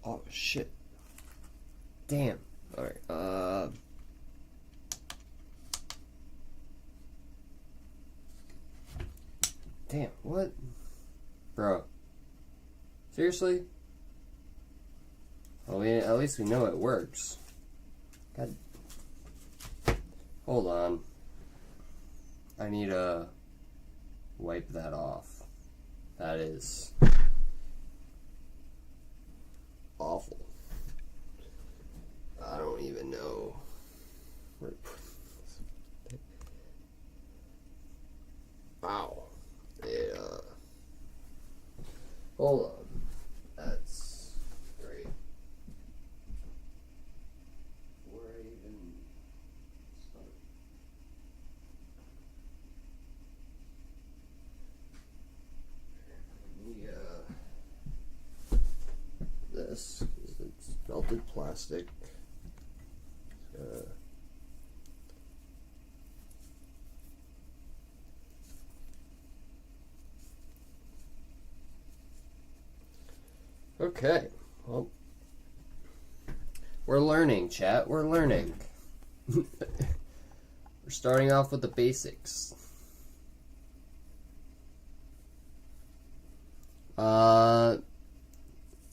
Oh shit. Damn. Alright, damn, what? Bro. Seriously? Well, at least we know it works. God. Hold on. I need to wipe that off. That is awful. I don't even know where to put this. Wow. It, hold on. That's great. Where I even start? This, it's melted plastic. Okay, well, we're learning, chat. We're learning. We're starting off with the basics.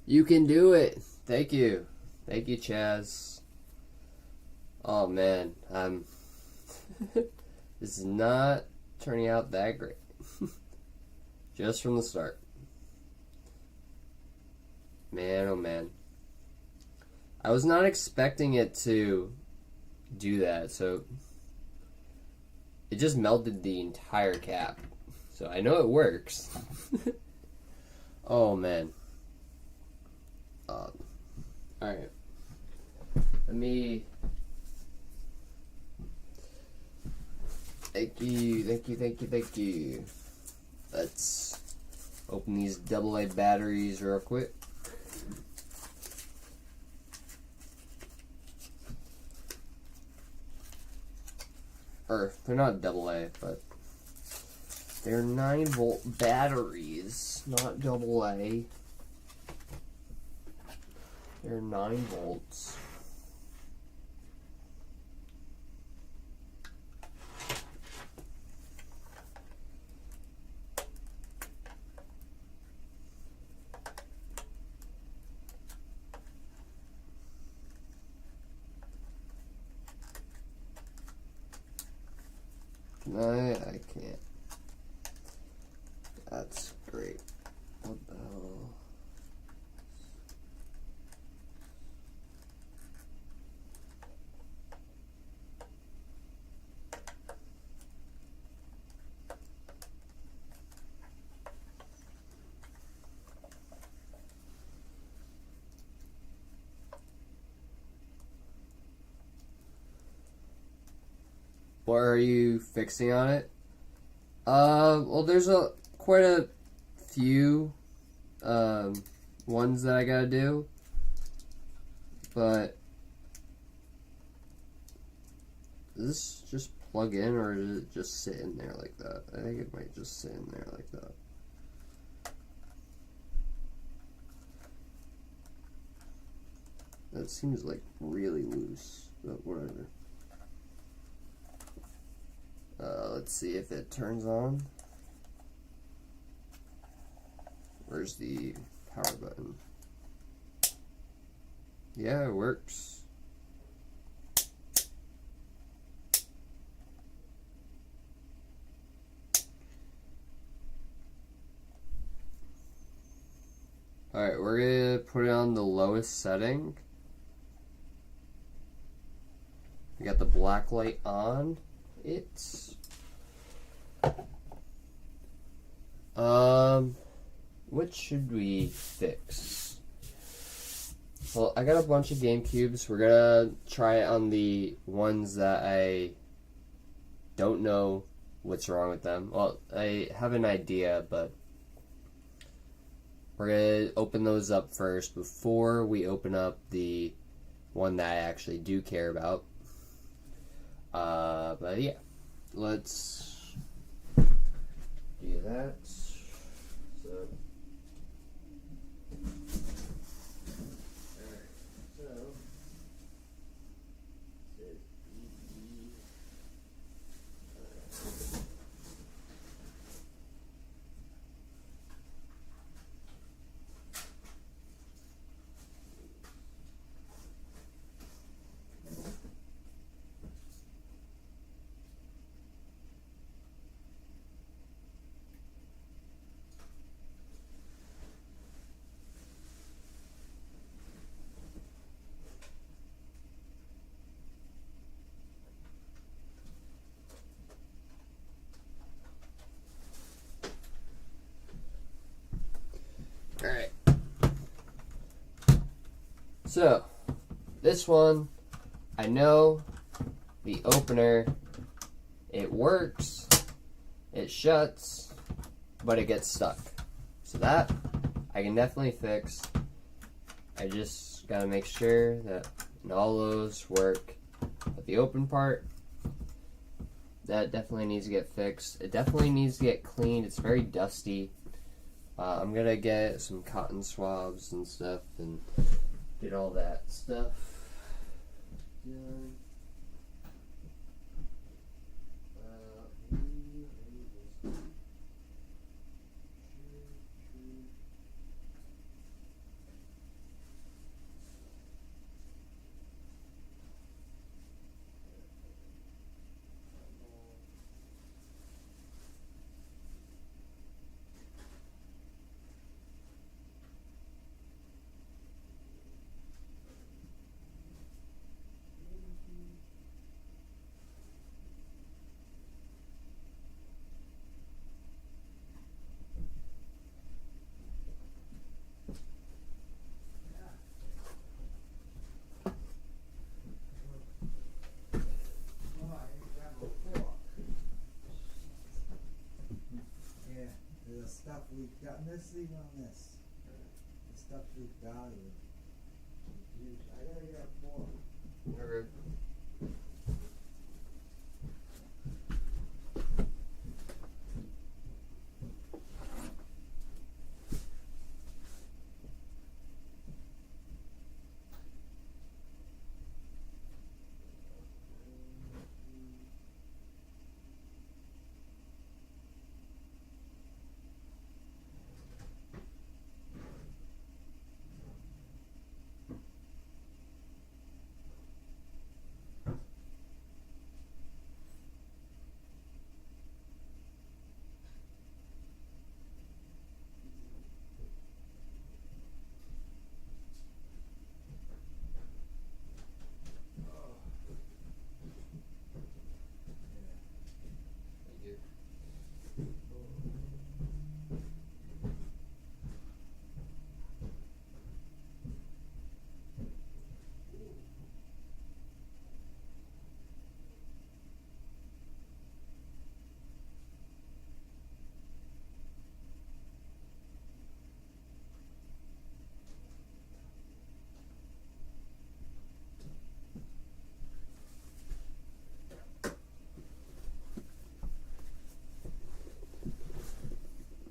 You can do it. Thank you. Thank you, Chaz. Oh, man. This is not turning out that great. Just from the start. Man, oh man. I was not expecting it to do that, so it just melted the entire cap. So I know it works. Oh man. Alright. Let me... Thank you. Let's open these AA batteries real quick. Or, they're not AA, but they're 9-volt batteries, not AA. They're 9 volts. I can't. That's great. What the hell? What are you fixing on it? Well, there's quite a few ones that I gotta do, but does this just plug in or does it just sit in there like that? I think it might just sit in there like that. That seems like really loose, but whatever. Let's see if it turns on. Where's the power button? Yeah, it works. Alright, we're gonna put it on the lowest setting. We got the black light on. What should we fix? Well, I got a bunch of Gamecubes. We're gonna try it on the ones that I don't know what's wrong with them. Well, I have an idea, but we're gonna open those up first before we open up the one that I actually do care about. But yeah, let's do that. So, So, this one, I know the opener, it works, it shuts, but it gets stuck. So that, I can definitely fix. I just gotta make sure that all those work. But the open part, that definitely needs to get fixed. It definitely needs to get cleaned. It's very dusty. I'm gonna get some cotton swabs and stuff and get all that stuff done. The stuff we've got, this even on this. The stuff we've got is huge. I gotta get more. Okay.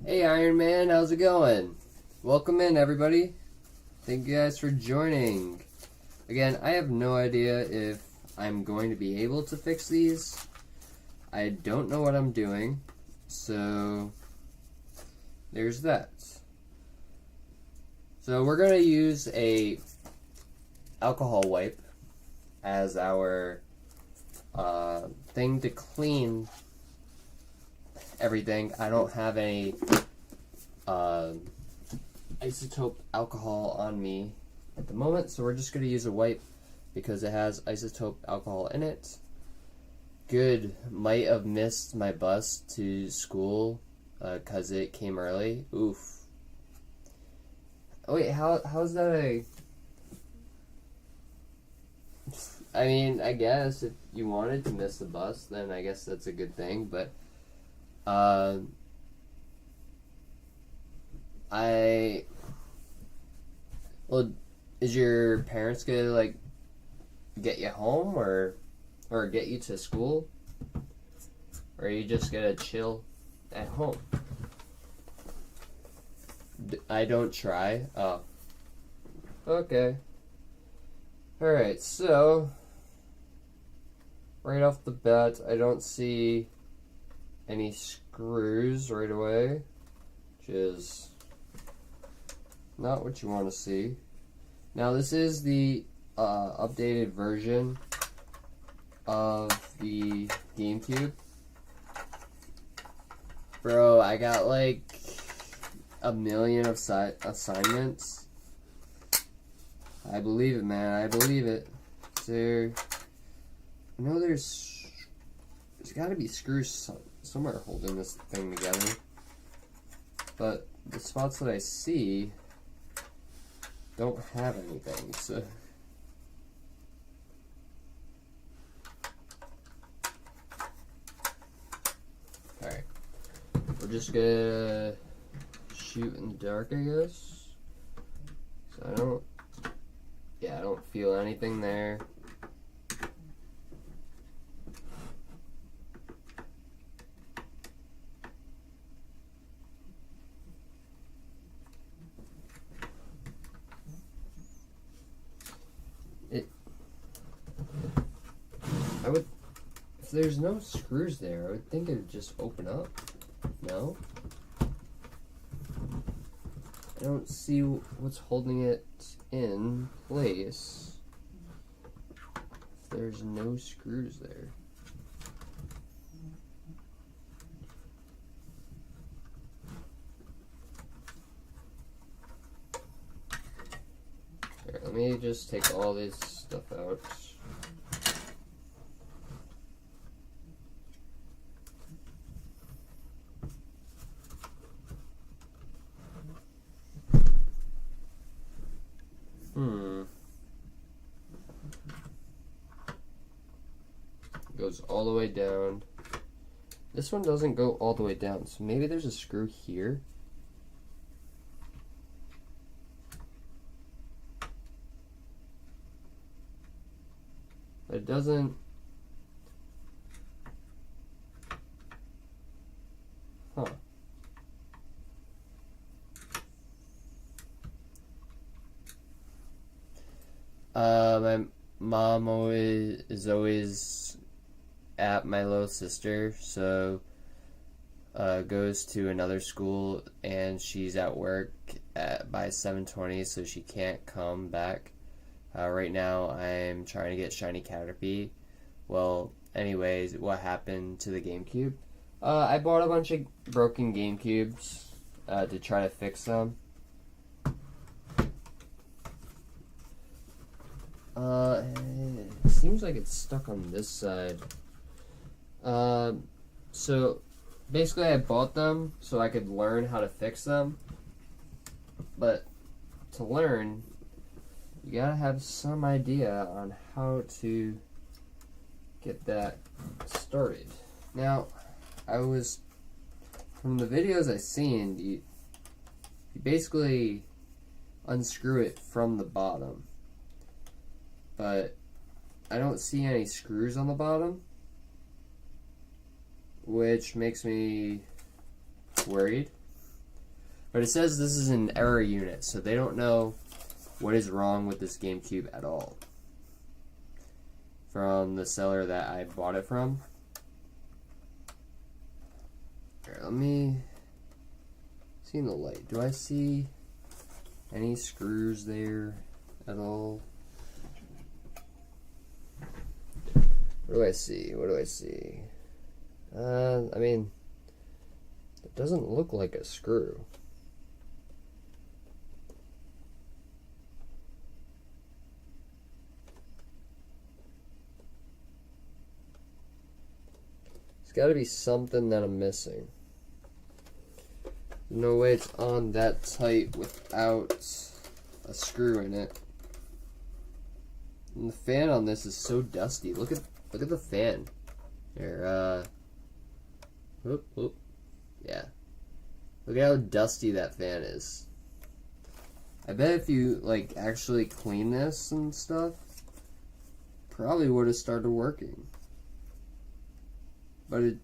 Hey Iron Man, how's it going? Welcome in everybody. Thank you guys for joining. Again, I have no idea if I'm going to be able to fix these. I don't know what I'm doing, so there's that. So we're going to use a alcohol wipe as our thing to clean everything. I don't have any isotope alcohol on me at the moment, so we're just going to use a wipe because it has isotope alcohol in it. Good, might have missed my bus to school because it came early. Oof. Oh wait, how's that a... I mean, I guess if you wanted to miss the bus, then I guess that's a good thing, but well, is your parents gonna like get you home or get you to school, or are you just gonna chill at home? I don't try. Oh, okay. All right. So right off the bat, I don't see any screws right away, which is not what you want to see. Now this is the updated version of the Gamecube. Bro, I got like a million of assignments. I believe it, man. I believe it. So, I know there's got to be screws somewhere holding this thing together, but the spots that I see don't have anything, so just gonna shoot in the dark, I guess. So I don't feel anything there. If there's no screws there, I would think it would just open up. No? I don't see what's holding it in place if there's no screws there. Here, let me just take all this stuff out. Goes all the way down. This one doesn't go all the way down, so maybe there's a screw here. But it doesn't. Huh. My mom is always at my little sister, so goes to another school, and she's at work by 7:20, so she can't come back. Right now I'm trying to get Shiny Caterpie. Well, anyways, what happened to the GameCube? I bought a bunch of broken GameCubes to try to fix them. It seems like it's stuck on this side. So basically I bought them so I could learn how to fix them. But to learn, you gotta have some idea on how to get that started. Now, from the videos I've seen, you basically unscrew it from the bottom. But I don't see any screws on the bottom, which makes me worried. But it says this is an error unit, so they don't know what is wrong with this GameCube at all from the seller that I bought it from. Here, let me see in the light. Do I see any screws there at all? What do I see? What do I see? I mean, it doesn't look like a screw. There's got to be something that I'm missing. No way it's on that tight without a screw in it. And the fan on this is so dusty. Look at the fan. Here, whoop, whoop. Yeah. Look at how dusty that fan is. I bet if you, like, actually clean this and stuff, probably would have started working. But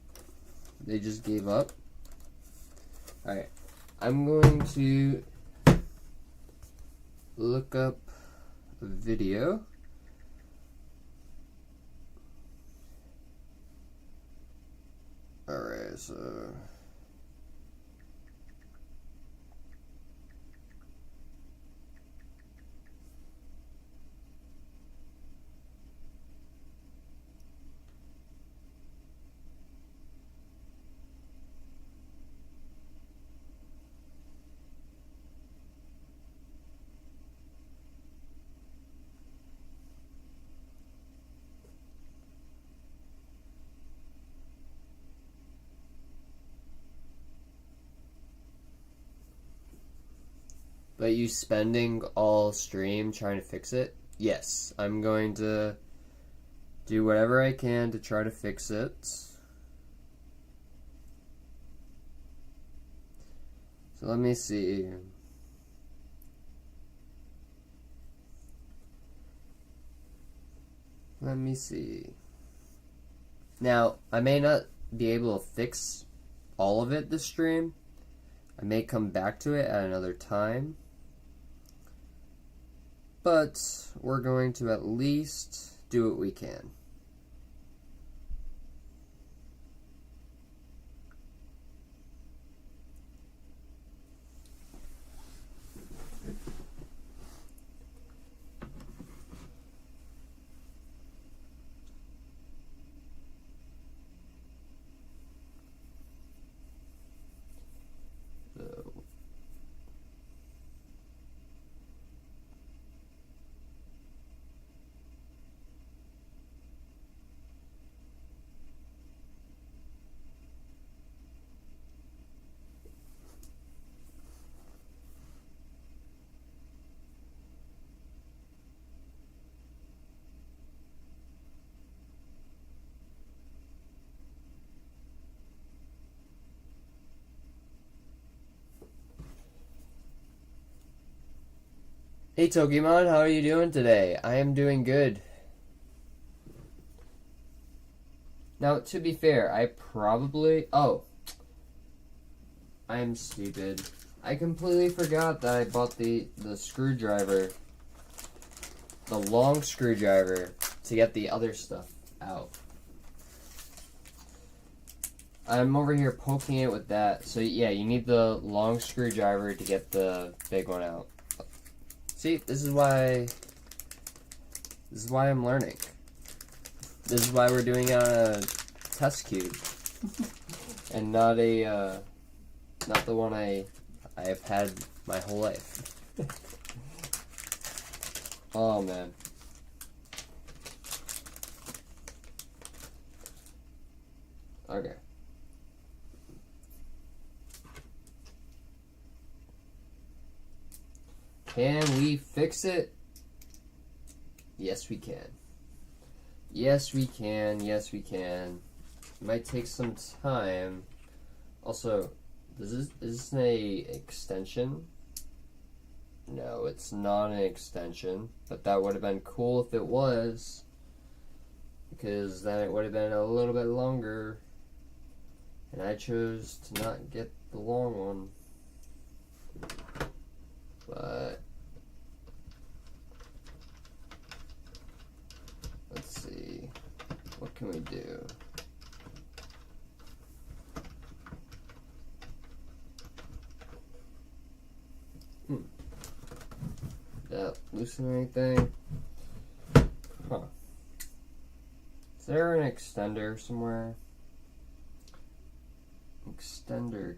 they just gave up. Alright. I'm going to look up a video. Alright, so but you spending all stream trying to fix it? Yes, I'm going to do whatever I can to try to fix it. So let me see. Let me see. Now, I may not be able to fix all of it this stream. I may come back to it at another time. But we're going to at least do what we can. Hey Tokimon, how are you doing today? I am doing good. Now, to be fair, I am stupid. I completely forgot that I bought the screwdriver. The long screwdriver to get the other stuff out. I'm over here poking it with that. So yeah, you need the long screwdriver to get the big one out. See, this is why I'm learning. This is why we're doing it on a test cube. And not the one I have had my whole life. Oh man. Okay. Can we fix it? Yes, we can. Yes, we can. Yes, we can. It might take some time. Also, is this an extension? No, it's not an extension. But that would have been cool if it was. Because then it would have been a little bit longer. And I chose to not get the long one. But let's see, what can we do? That loosen anything? Huh. Is there an extender somewhere? Extender.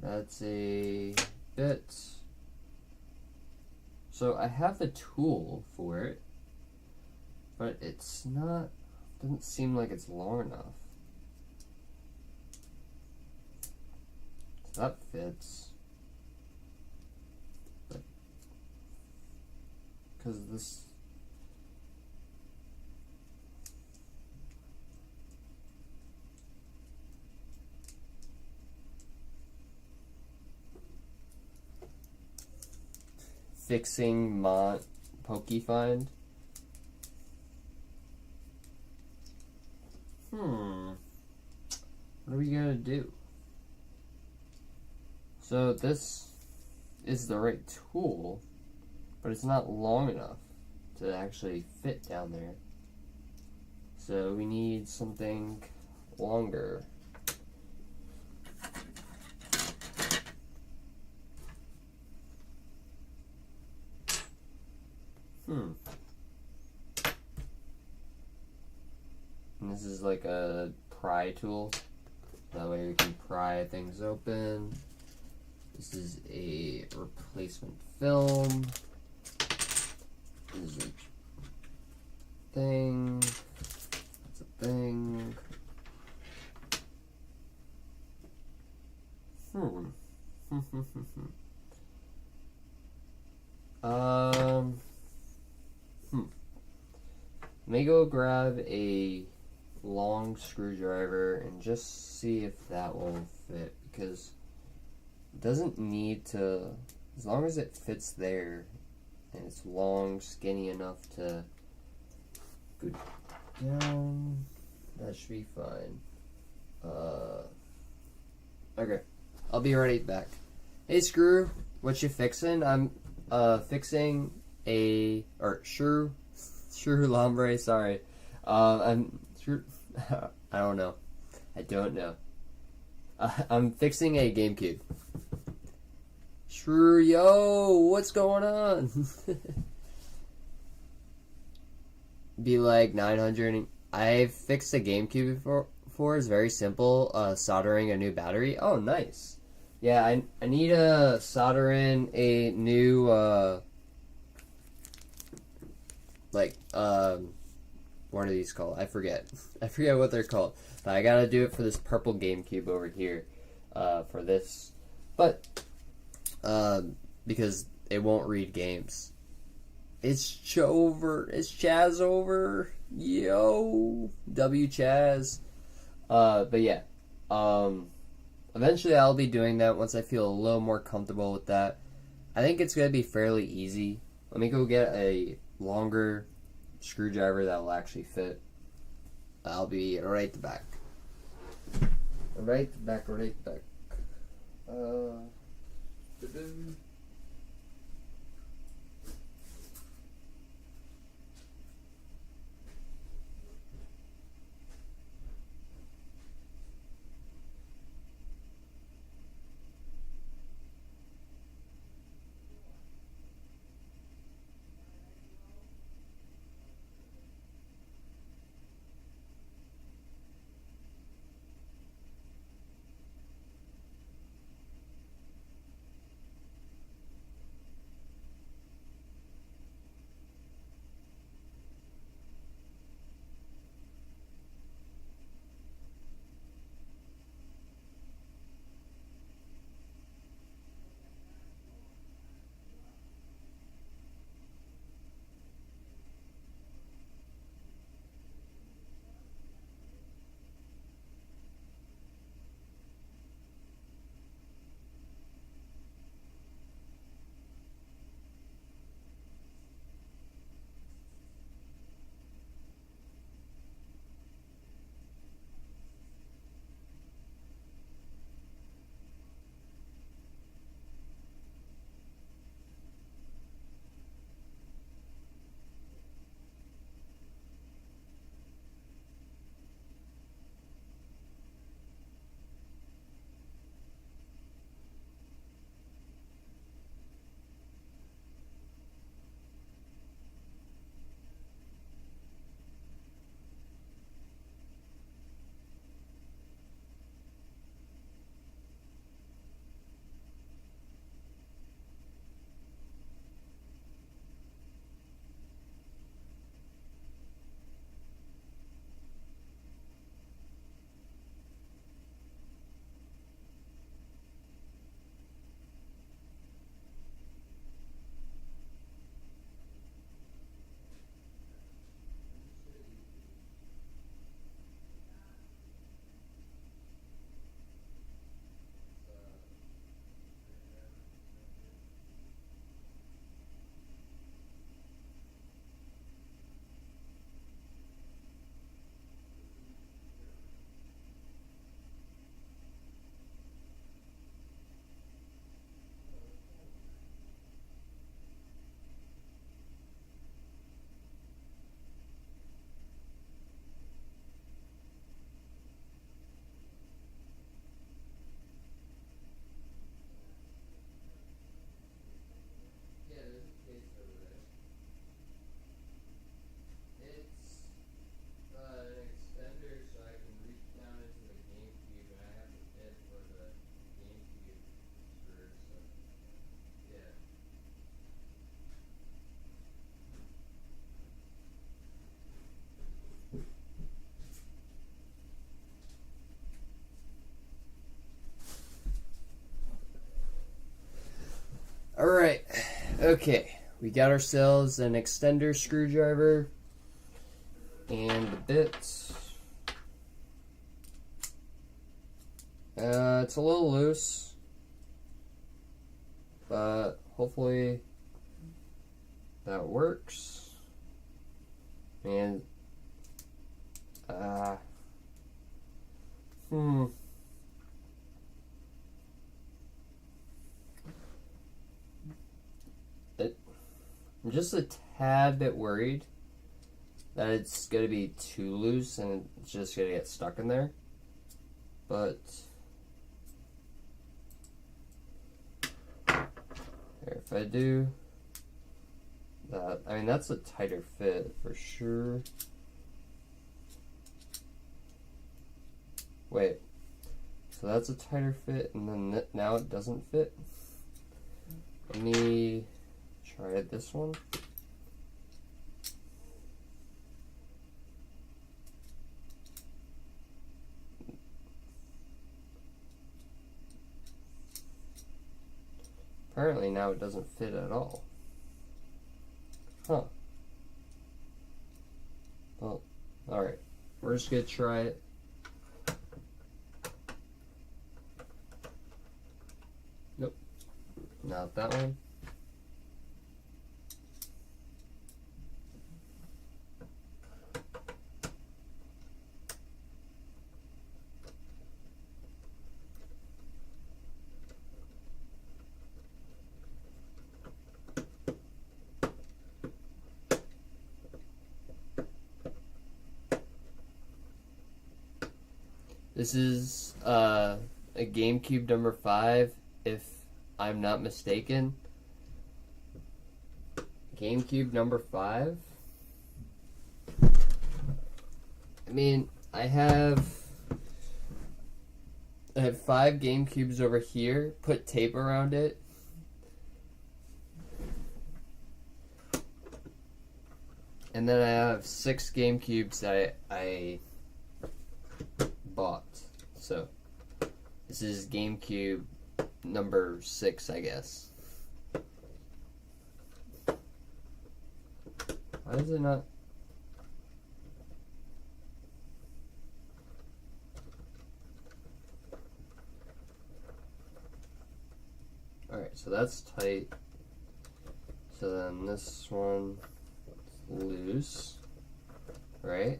That's a bit. So I have the tool for it, but it's not, doesn't seem like it's long enough. So that fits. But, because this. Fixing Pokefind. What are we gonna do? So this is the right tool, but it's not long enough to actually fit down there. So we need something longer. And this is like a pry tool. That way we can pry things open. This is a replacement film. This is a thing. That's a thing. Let me go grab a long screwdriver and just see if that will fit, because it doesn't need to, as long as it fits there and it's long, skinny enough to go down, that should be fine. Okay, I'll be right back. Hey Screw, what you fixing? I'm fixing a shrew lambre. Sorry, I'm shrew. I don't know. I'm fixing a GameCube. Shrew, yo, what's going on? Be like 900. I've fixed a GameCube before. It's very simple. Soldering a new battery. Oh, nice. Yeah, I need to solder in a new what are these called? I forget what they're called. But I gotta do it for this purple GameCube over here. For this, but because it won't read games. It's Chaz over. Yo, W Chaz. But yeah, eventually I'll be doing that once I feel a little more comfortable with that. I think it's gonna be fairly easy. Let me go get a longer screwdriver that will actually fit. I'll be right back. Right back. Alright, okay, we got ourselves an extender screwdriver and the bits. It's a little loose, but hopefully that works. And I'm just a tad bit worried that it's going to be too loose and it's just going to get stuck in there. But if I do that, I mean, that's a tighter fit for sure. Wait, so that's a tighter fit, and then now it doesn't fit. Let me try this one. Apparently now it doesn't fit at all. Huh. Well, alright. We're just gonna try it. Nope. Not that one. This is a Gamecube number 5, if I'm not mistaken. Gamecube number 5. I mean, I have 5 Gamecubes over here. Put tape around it. And then I have 6 Gamecubes that I bought. So this is Gamecube number 6, I guess. Why is it not? Alright, so that's tight. So then this one is loose, right?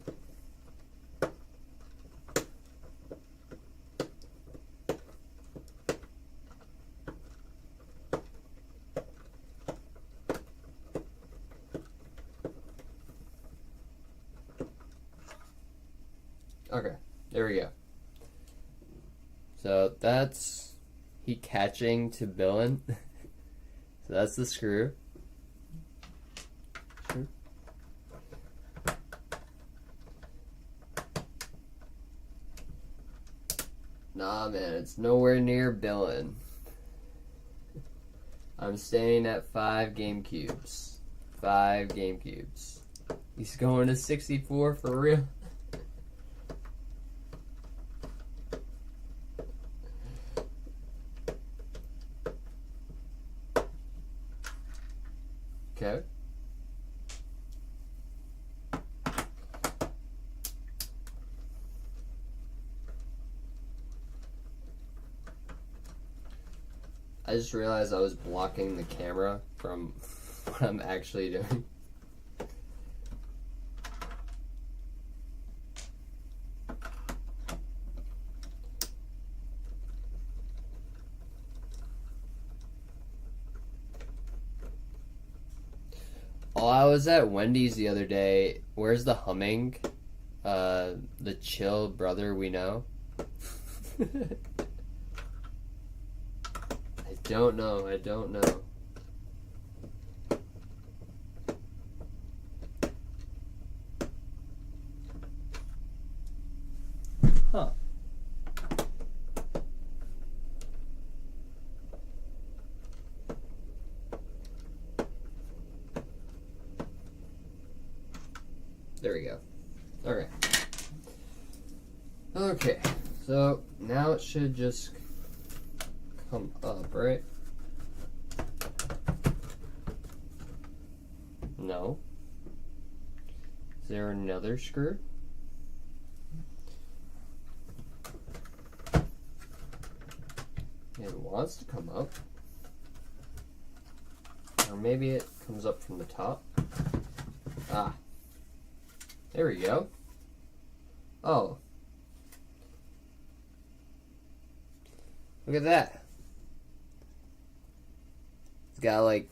Okay, there we go. So that's he catching to billing. So that's the screw. Nah, man, it's nowhere near billing. I'm staying at 5 Gamecubes. 5 Gamecubes. He's going to 64 for real. Okay. I just realized I was blocking the camera from what I'm actually doing. Oh, I was at Wendy's the other day. Where's the humming? The chill brother we know. I don't know. Huh. There we go. Okay. Okay, so now it should just come up, right? No. Is there another screw? It wants to come up. Or maybe it comes up from the top. Ah. There we go. Oh. Look at that. It's got like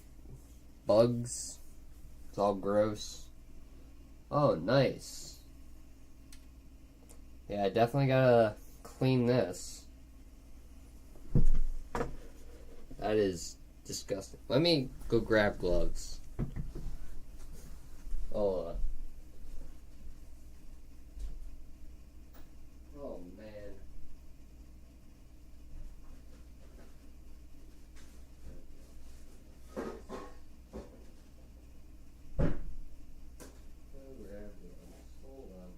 bugs. It's all gross. Oh, nice. Yeah, I definitely gotta clean this. That is disgusting. Let me go grab gloves. Oh, oh man. Go grab gloves. Hold on.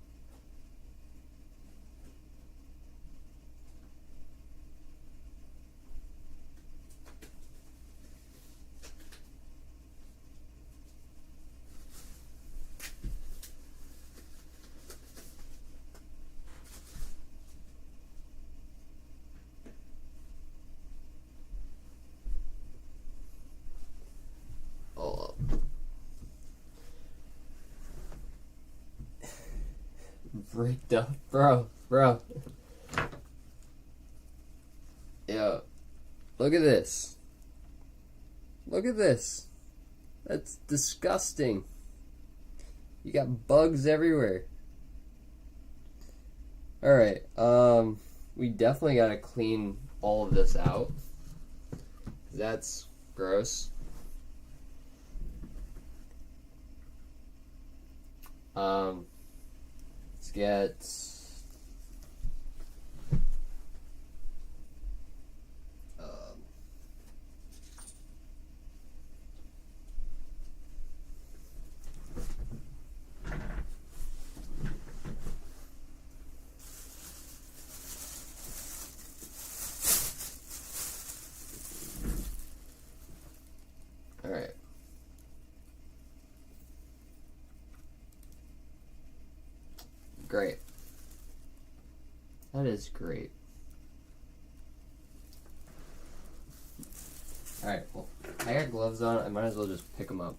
Oh. Rigged up, bro. Yo, look at this. Look at this. That's disgusting. You got bugs everywhere. Alright, we definitely gotta clean all of this out. That's gross. Let's get all right. Great. That is great. Alright, well, I got gloves on. I might as well just pick them up.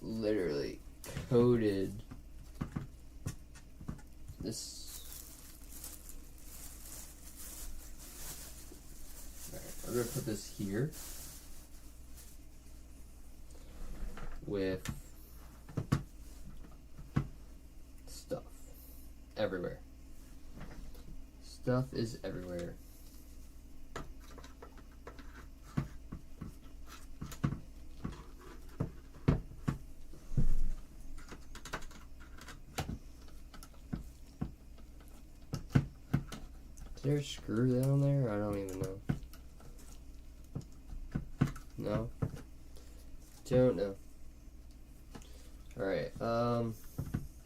Literally coated this. Alright, I'm gonna put this here with stuff everywhere. Stuff is everywhere. Is there a screw down there? I don't even know. No? Don't know. Alright,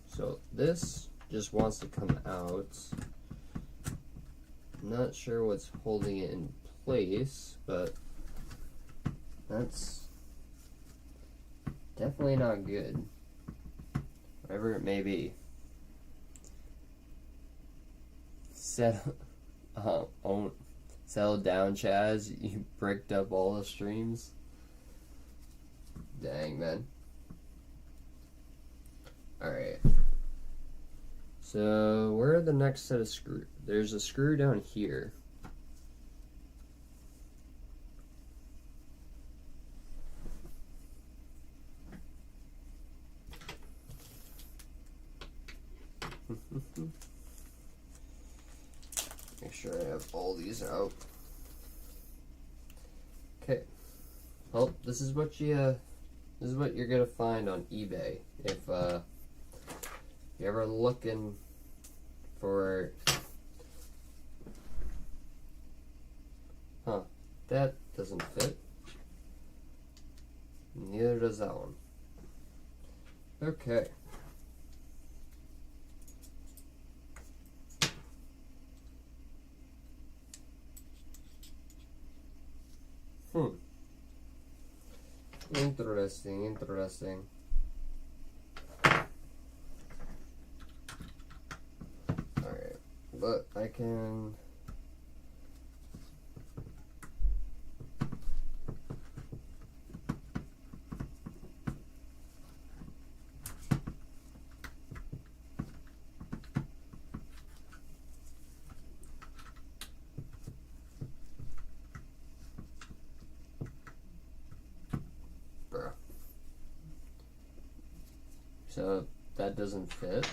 so this just wants to come out. Not sure what's holding it in place, but that's definitely not good. Whatever it may be. Settle down, Chaz. You bricked up all the streams. Dang, man. Alright. So, where are the next set of screws? There's a screw down here. Make sure I have all these out. Okay. Well, this is what you're gonna find on eBay if you're ever looking for. Huh? That doesn't fit. Neither does that one. Okay. Interesting, interesting. Alright, but I can... So that doesn't fit.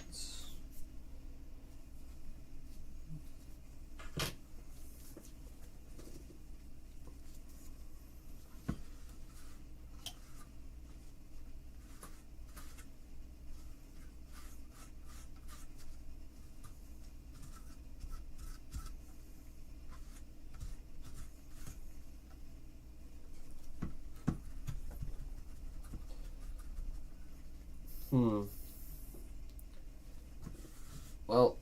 Well,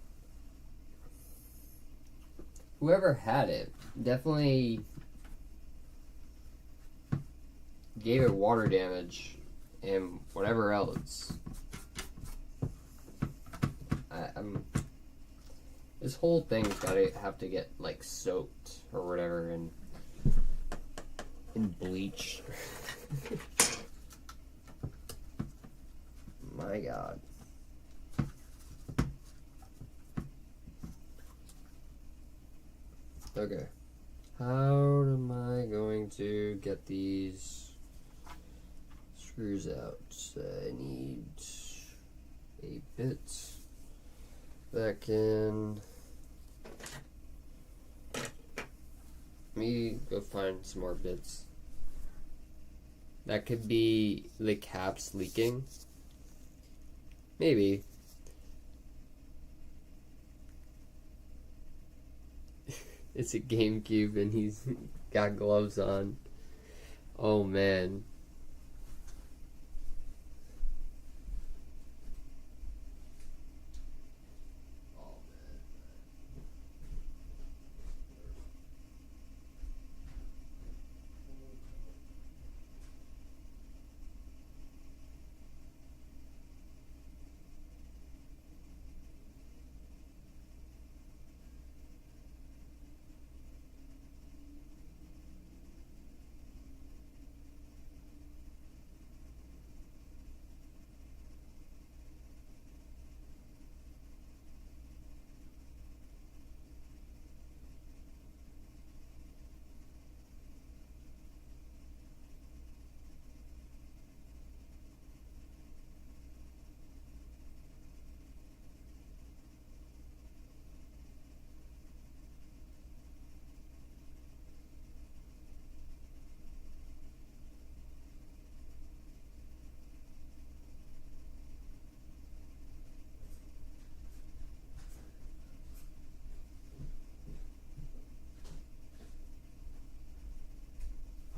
whoever had it definitely gave it water damage and whatever else. This whole thing's gotta have to get like soaked or whatever in bleach. My God. Okay. How am I going to get these screws out? I need a bit that can... Let me go find some more bits. That could be the caps leaking. Maybe. It's a GameCube and he's got gloves on. Oh man.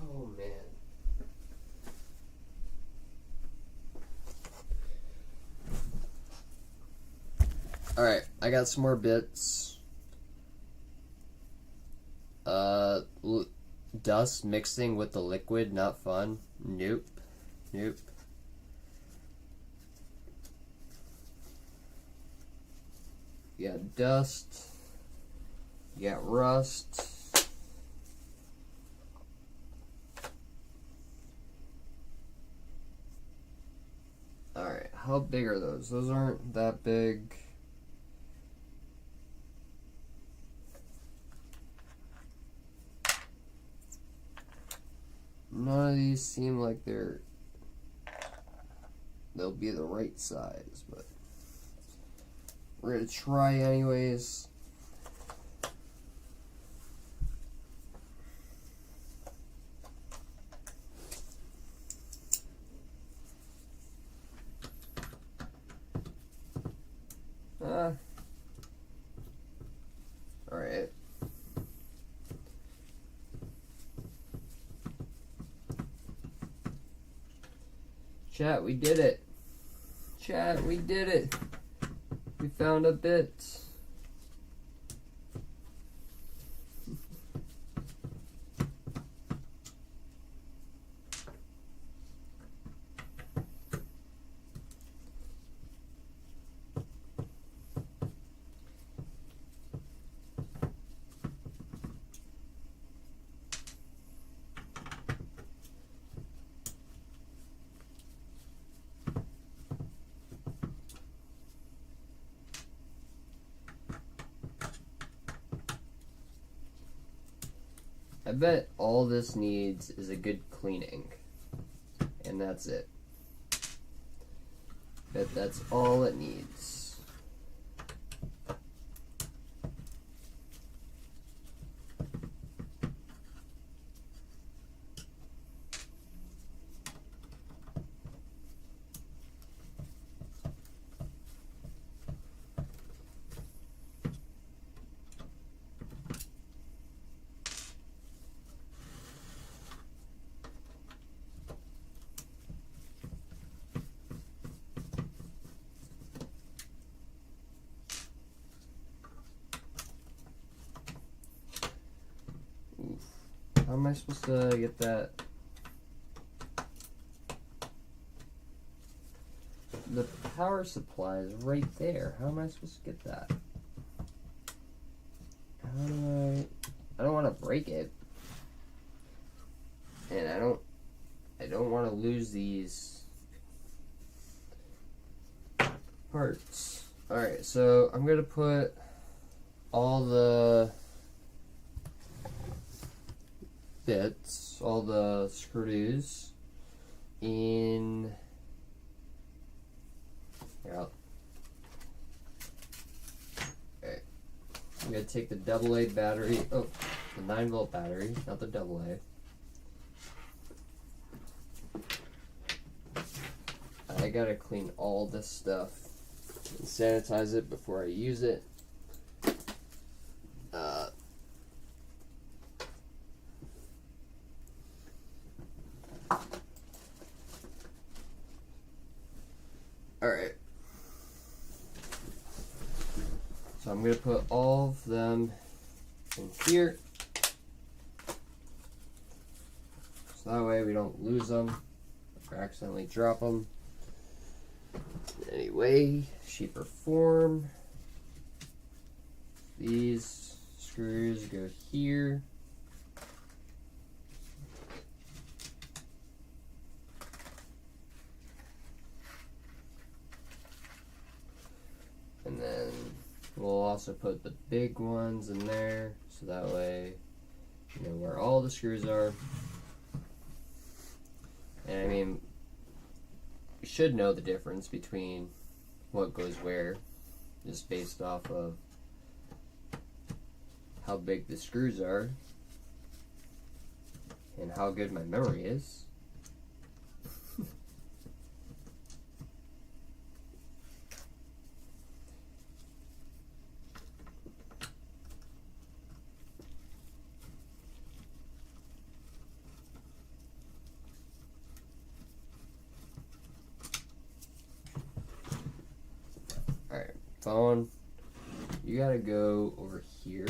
Oh man. Alright, I got some more bits. Dust mixing with the liquid, not fun. Nope. Nope. You got dust. You got rust. Alright, how big are those? Those aren't that big. None of these seem like they'll be the right size, but we're gonna try anyways. Alright. Chat, we did it. Chat, we did it. We found a bit. I bet all this needs is a good cleaning. And that's it. Bet that's all it needs. How am I supposed to get that? The power supply is right there. How am I supposed to get that? How do I don't want to break it. And I don't want to lose these parts. Alright, so I'm going to put all the bits, all the screws in. Yeah. Okay. I'm gonna take the AA battery. Oh, the 9-volt battery, not the AA. I gotta clean all this stuff and sanitize it before I use it. Alright. So I'm going to put all of them in here. So that way we don't lose them or accidentally drop them. Anyway, shape or form. These screws go here. And then we'll also put the big ones in there, so that way you know where all the screws are. And I mean, you should know the difference between what goes where, just based off of how big the screws are and how good my memory is. Alright, phone, you gotta go over here.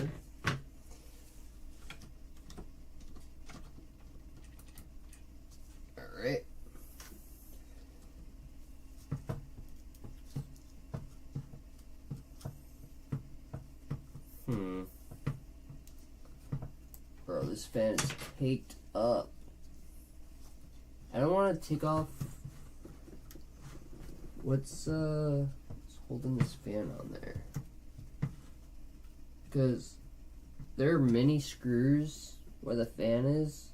Alright. Bro, this fan is caked up. I don't want to take off what's holding this fan on there, because there are mini screws where the fan is.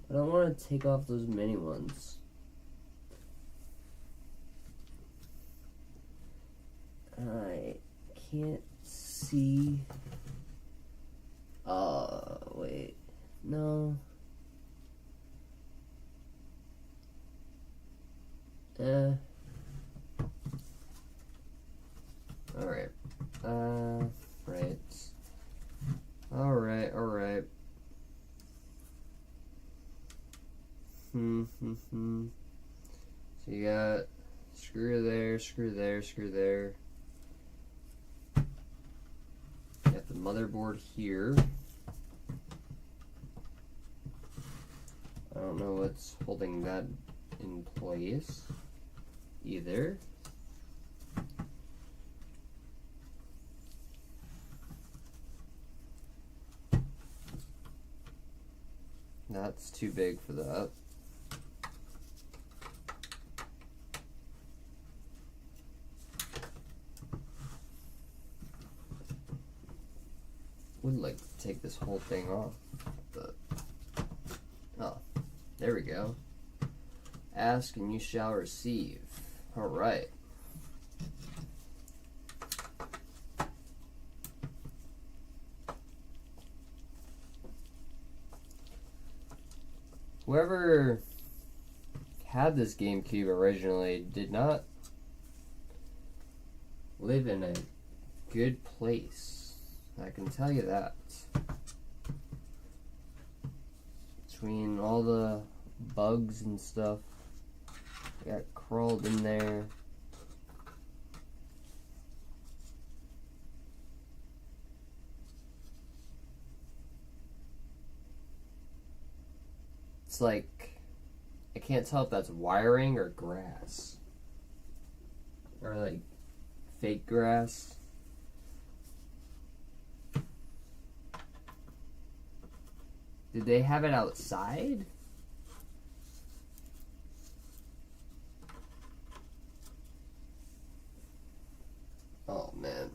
I don't want to take off those mini ones. I can't see. Wait, no. Alright. Right. Alright. So you got screw there, screw there, screw there. You got the motherboard here. I don't know what's holding that in place either. That's too big for that. Would like to take this whole thing off, but There we go. Ask and you shall receive. Alright. Whoever had this GameCube originally did not live in a good place. I can tell you that. Between all the bugs and stuff, I got crawled in there. It's like, I can't tell if that's wiring or grass. Or like fake grass. Did they have it outside? Oh man.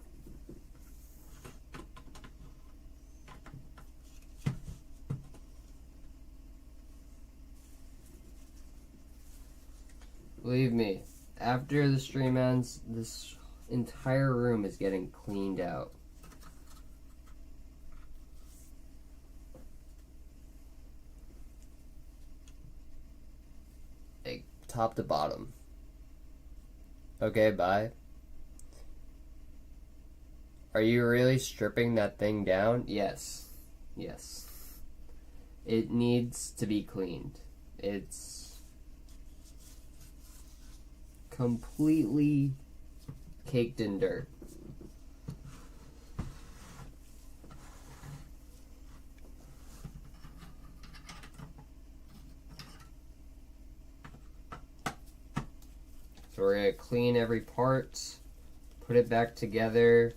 Believe me, after the stream ends, this entire room is getting cleaned out. Like, top to bottom. Okay, bye. Are you really stripping that thing down? Yes. Yes. It needs to be cleaned. It's completely caked in dirt. So we're going to clean every part, put it back together,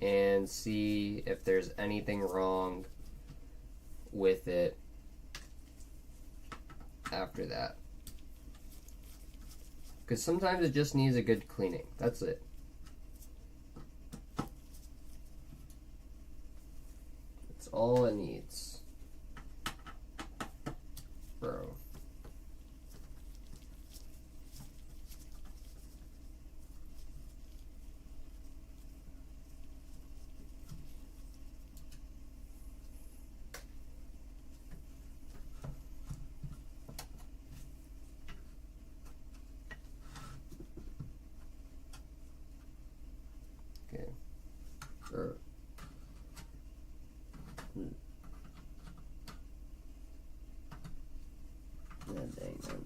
and see if there's anything wrong with it after that. Because sometimes it just needs a good cleaning. That's it. That's all it needs. Bro. Okay. Sure. Yeah, dang man.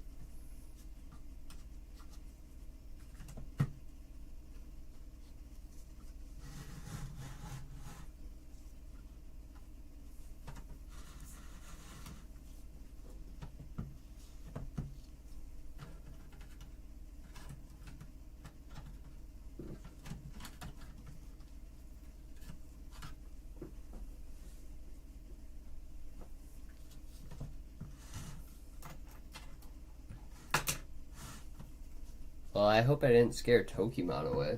Well, I hope I didn't scare Tokimon away.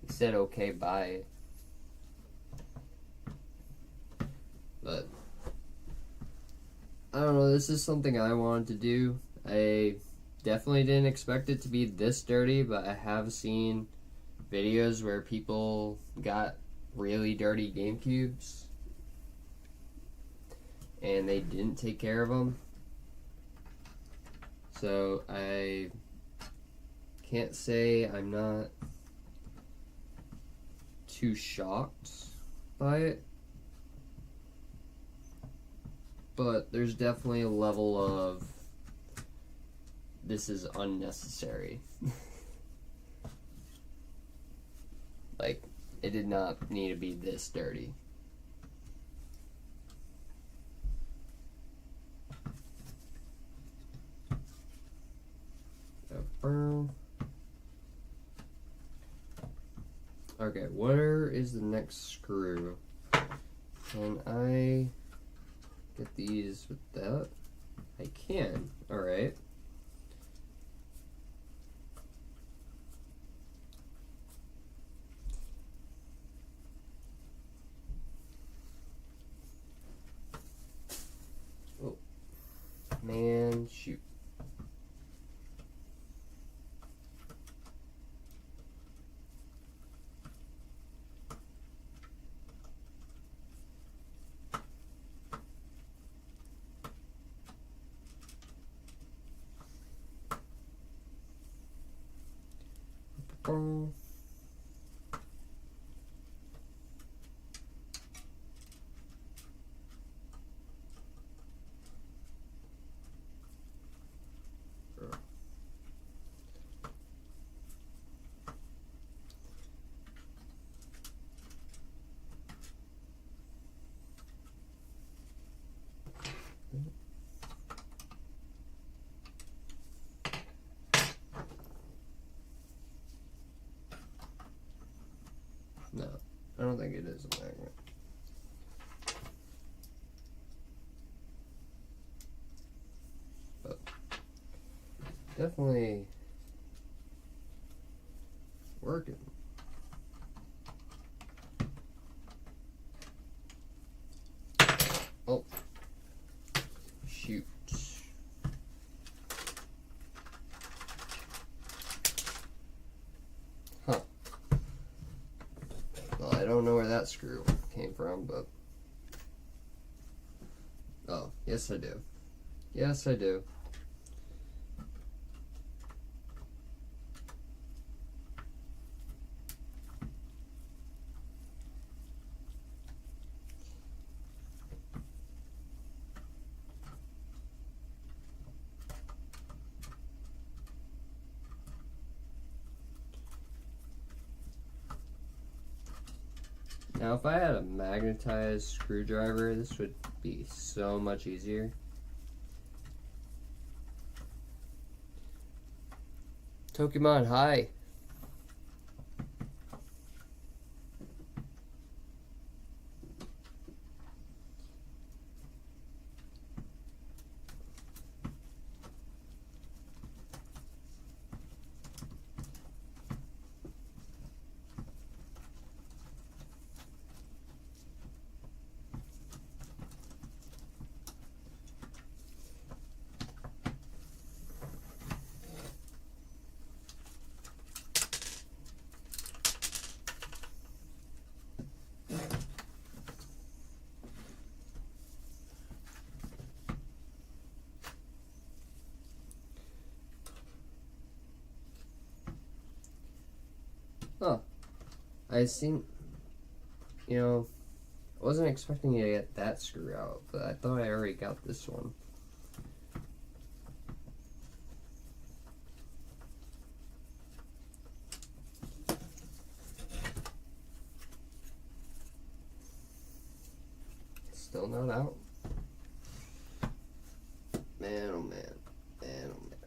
He said okay, bye. But I don't know, this is something I wanted to do. I definitely didn't expect it to be this dirty, but I have seen videos where people got really dirty GameCubes and they didn't take care of them. So I can't say I'm not too shocked by it, but there's definitely a level of this is unnecessary. Like, it did not need to be this dirty. Okay, where is the next screw? Can I get these with that? I can. Alright. Oh. No, I don't think it is a magnet. But definitely working. Oh, shoot. Huh. Well, I don't know where that screw came from, but... Oh, yes I do. Yes I do. Now, if I had a magnetized screwdriver, this would be so much easier. Pokemon, hi. Huh. I seen, I wasn't expecting to get that screw out, but I thought I already got this one. Still not out? Man, oh man. Man, oh man.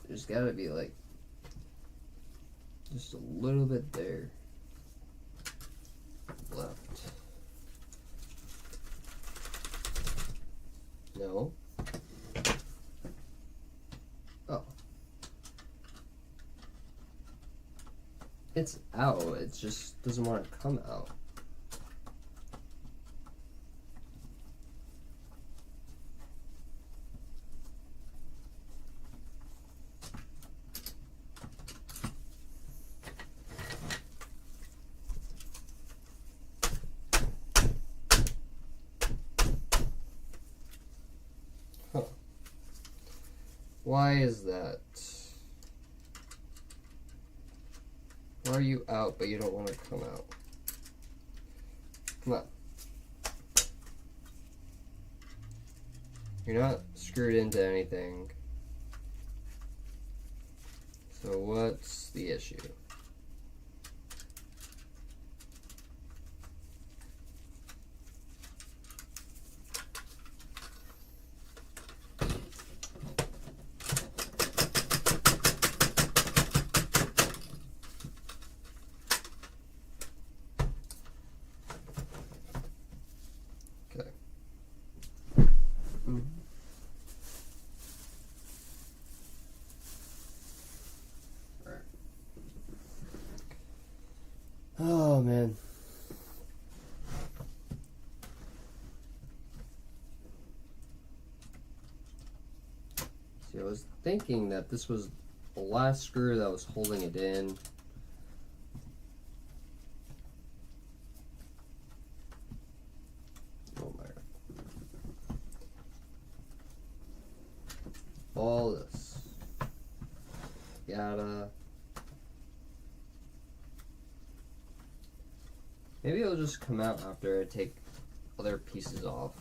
There's gotta be like just a little bit there left. No. Oh. It's out, it just doesn't want to come out. Why is that? Why are you out, but you don't want to come out? Come on. You're not screwed into anything. So what's the issue? Oh man. See, I thinking that this was the last screw that was holding it in. Oh my god. All this. Gotta. Maybe it'll just come out after I take other pieces off.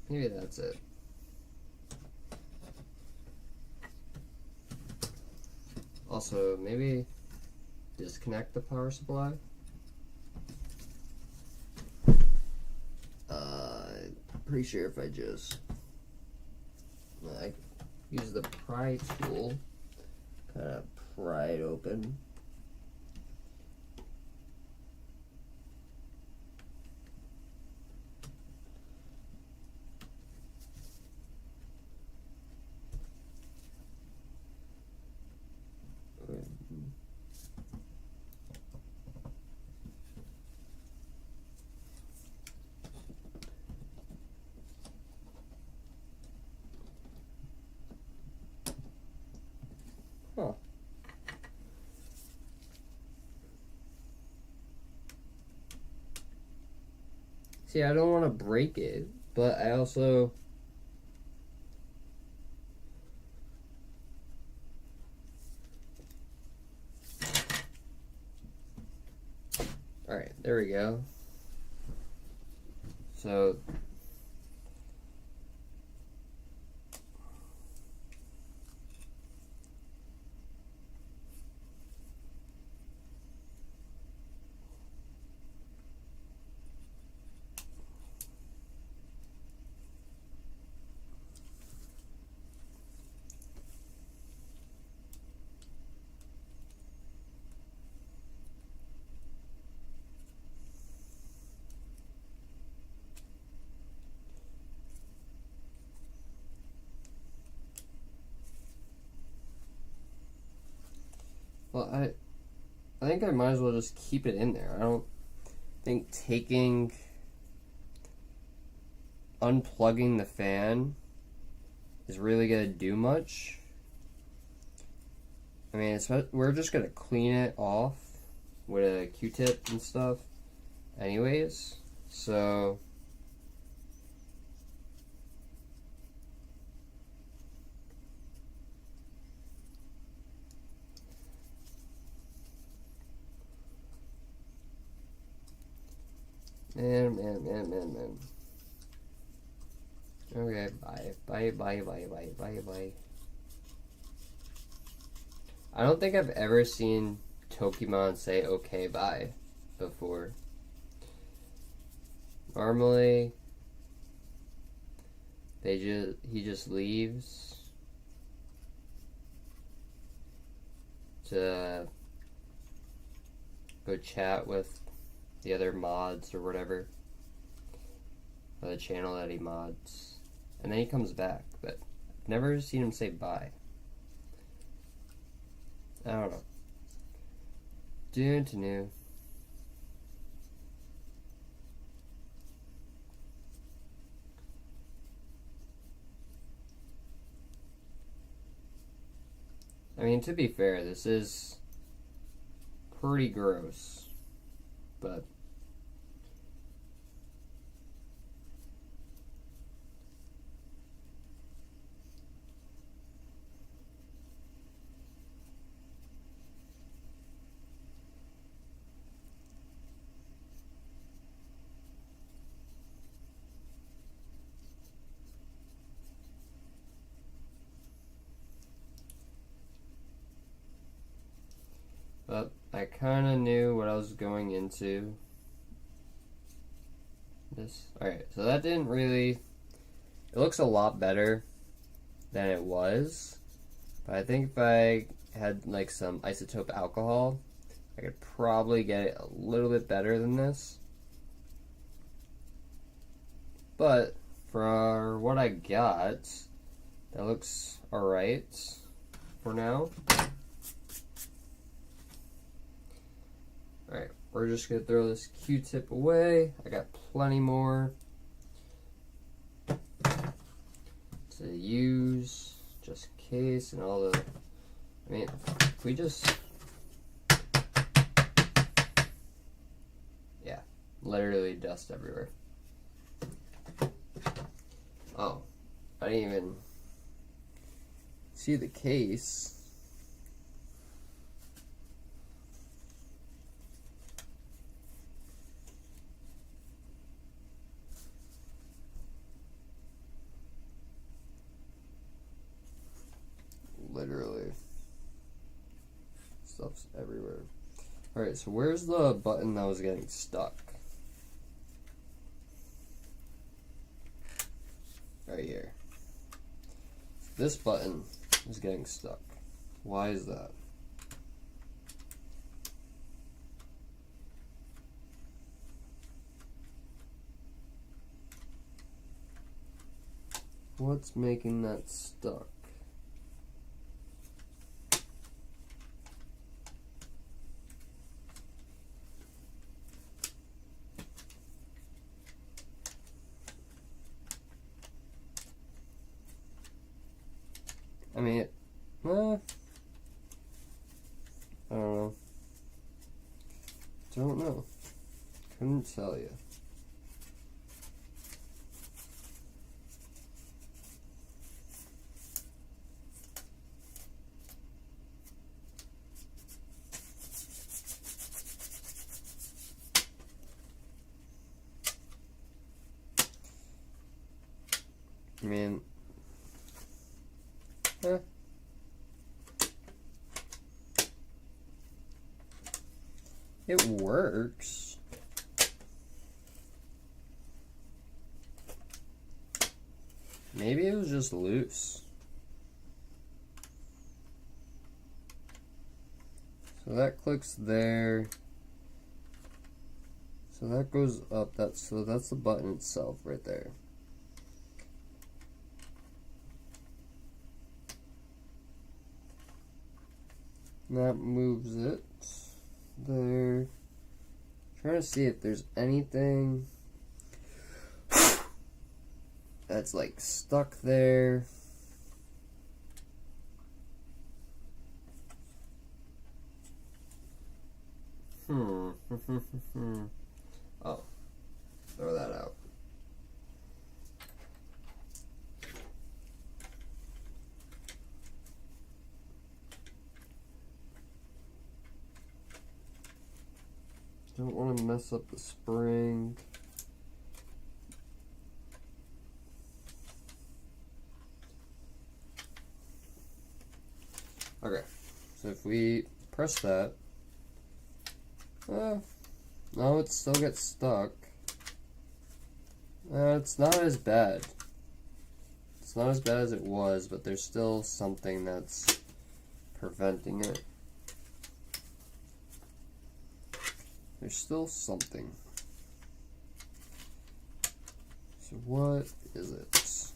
Maybe that's it. Also, maybe disconnect the power supply. Pretty sure if I just like use the pry tool, kind of pry it open. Huh. See, I don't want to break it, but I also... Alright, there we go. So... Well, I think I might as well just keep it in there. I don't think unplugging the fan is really going to do much. I mean, we're just going to clean it off with a Q-tip and stuff anyways. So... Man. Okay, bye. I don't think I've ever seen Pokemon say okay, bye before. Normally, he just leaves to go chat with the other mods or whatever, or the channel that he mods, and then he comes back, but I've never seen him say bye. I don't know. Due to new. I mean, to be fair, this is pretty gross, but I kind of knew what I was going into. Alright, so that didn't really... It looks a lot better than it was. But I think if I had like some isotope alcohol, I could probably get it a little bit better than this. But for what I got, that looks alright for now. Alright, we're just going to throw this Q-tip away. I got plenty more to use. just case and all the. I mean, if we just. Yeah, literally dust everywhere. Oh, I didn't even see the case. Literally. Stuff's everywhere. Alright, so where's the button that was getting stuck? Right here. This button is getting stuck. Why is that? What's making that stuck? I mean, I don't know. Don't know. Couldn't tell you. I mean, it works. Maybe it was just loose. So that clicks there. So that goes up. That's the button itself right there. That moves it there. Trying to see if there's anything that's like stuck there. Oh, throw that out. Don't want to mess up the spring. Okay, so if we press that, no, it still gets stuck. It's not as bad. It's not as bad as it was, but there's still something that's preventing it. There's still something. So what is it?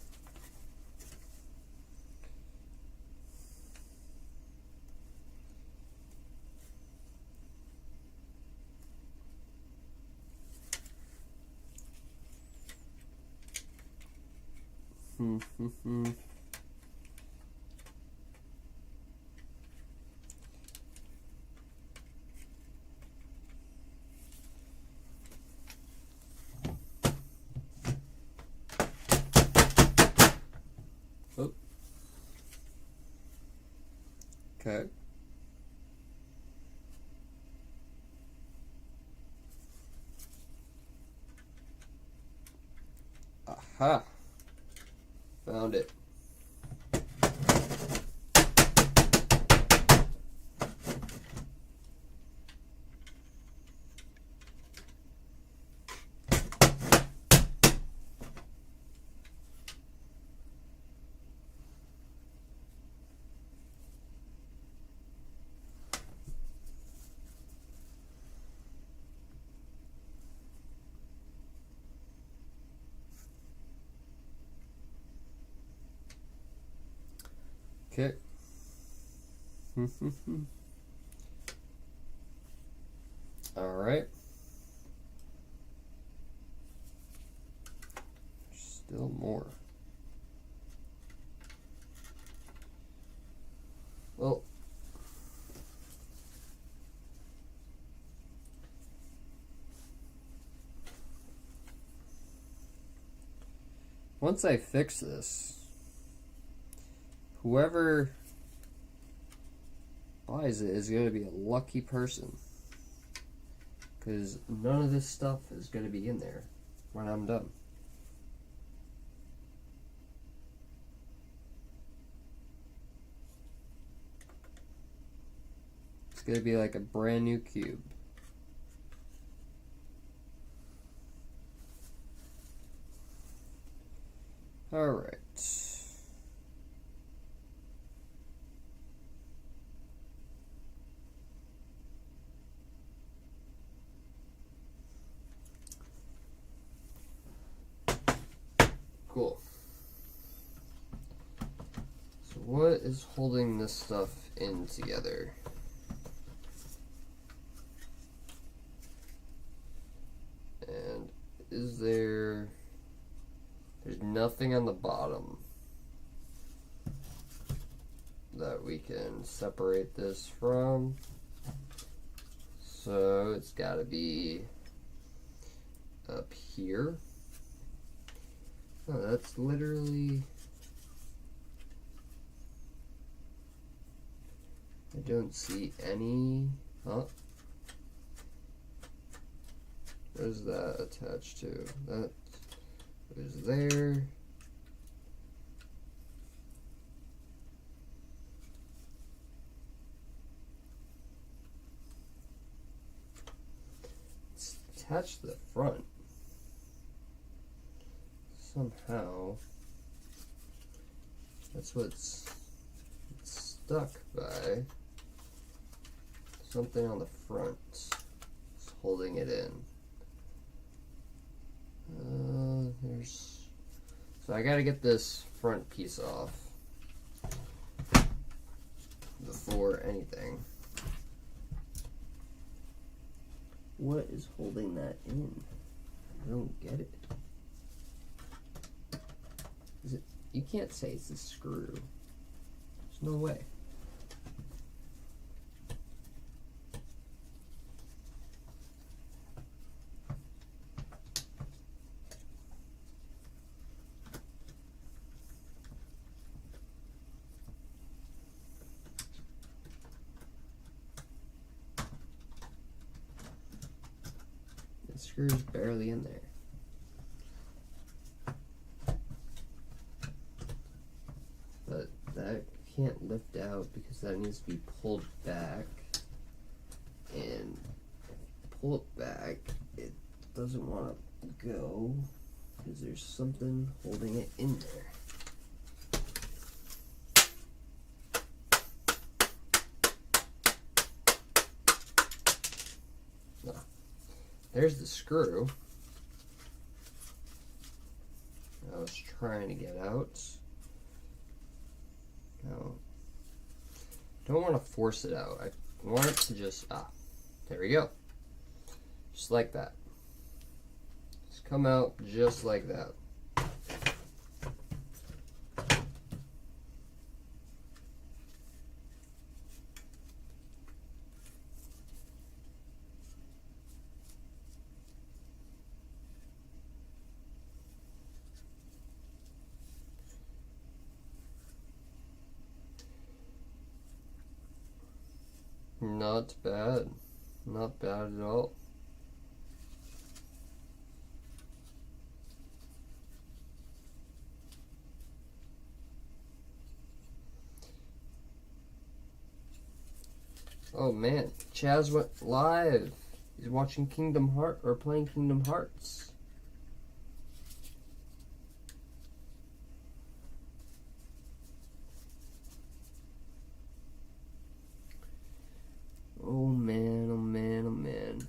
Oh. Okay. Aha. Found it. Okay. All right. Still more. once I fix this, whoever buys it is going to be a lucky person. Because none of this stuff is going to be in there when I'm done. It's going to be like a brand new cube. Alright. Cool. So what is holding this stuff in together? And is there's nothing on the bottom that we can separate this from. So it's gotta be up here. Oh, that's literally... I don't see any... Huh? What is that attached to? That is there. It's attached to the front. Somehow, that's what's stuck by. Something on the front is holding it in. So I gotta get this front piece off before anything. What is holding that in? I don't get it. Is it? You can't say it's a screw. There's no way. The screw's barely in there. But that can't lift out because that needs to be pulled back. And pull it back, it doesn't want to go because there's something holding it in there. There's the screw I was trying to get out. No, don't want to force it out. I want it to just, there we go. Just like that. Just come out just like that. Not bad. Not bad at all. Oh man, Chaz went live. He's watching Kingdom Hearts, or playing Kingdom Hearts. Oh man, oh man, oh man.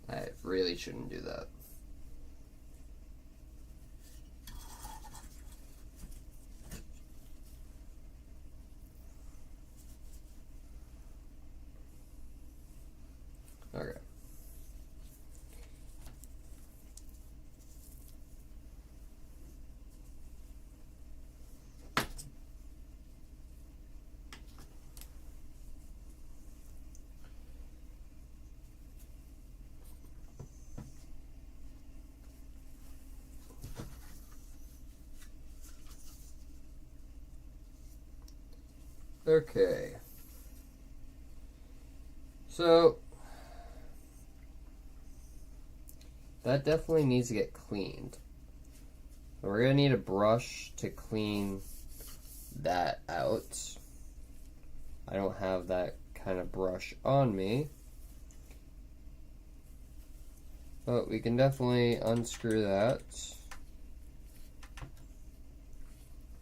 I really shouldn't do that. Okay. Okay. So that definitely needs to get cleaned. So we're gonna need a brush to clean that out. I don't have that kind of brush on me. But we can definitely unscrew that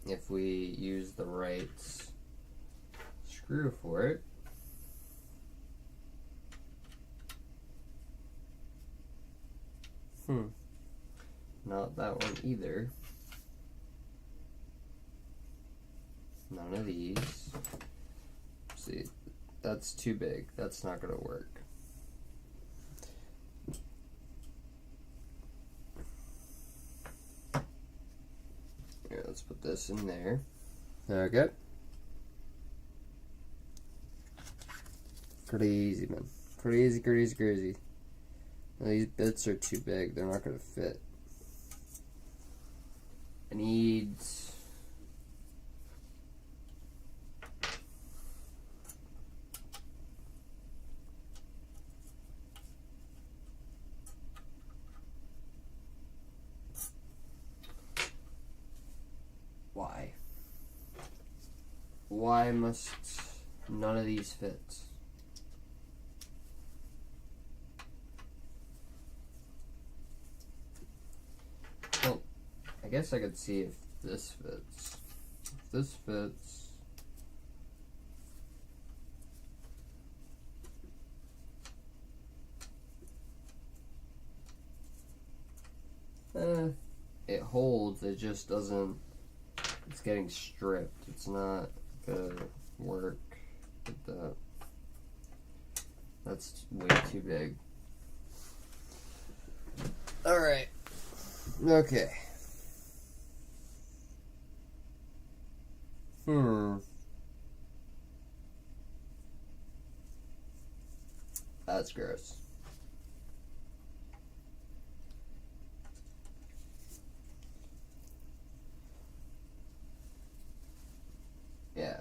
if we use the right screw for it. Not that one either. None of these. See, that's too big. That's not gonna work. Here, let's put this in there. Okay. Crazy, man. Crazy, crazy, crazy. Now, these bits are too big. They're not gonna fit. I need... Why? Why must none of these fit? Well, I guess I could see if this fits. If this fits... it holds, it just doesn't... It's getting stripped. It's not gonna work with that. That's way too big. Alright. Okay. That's gross. Yeah.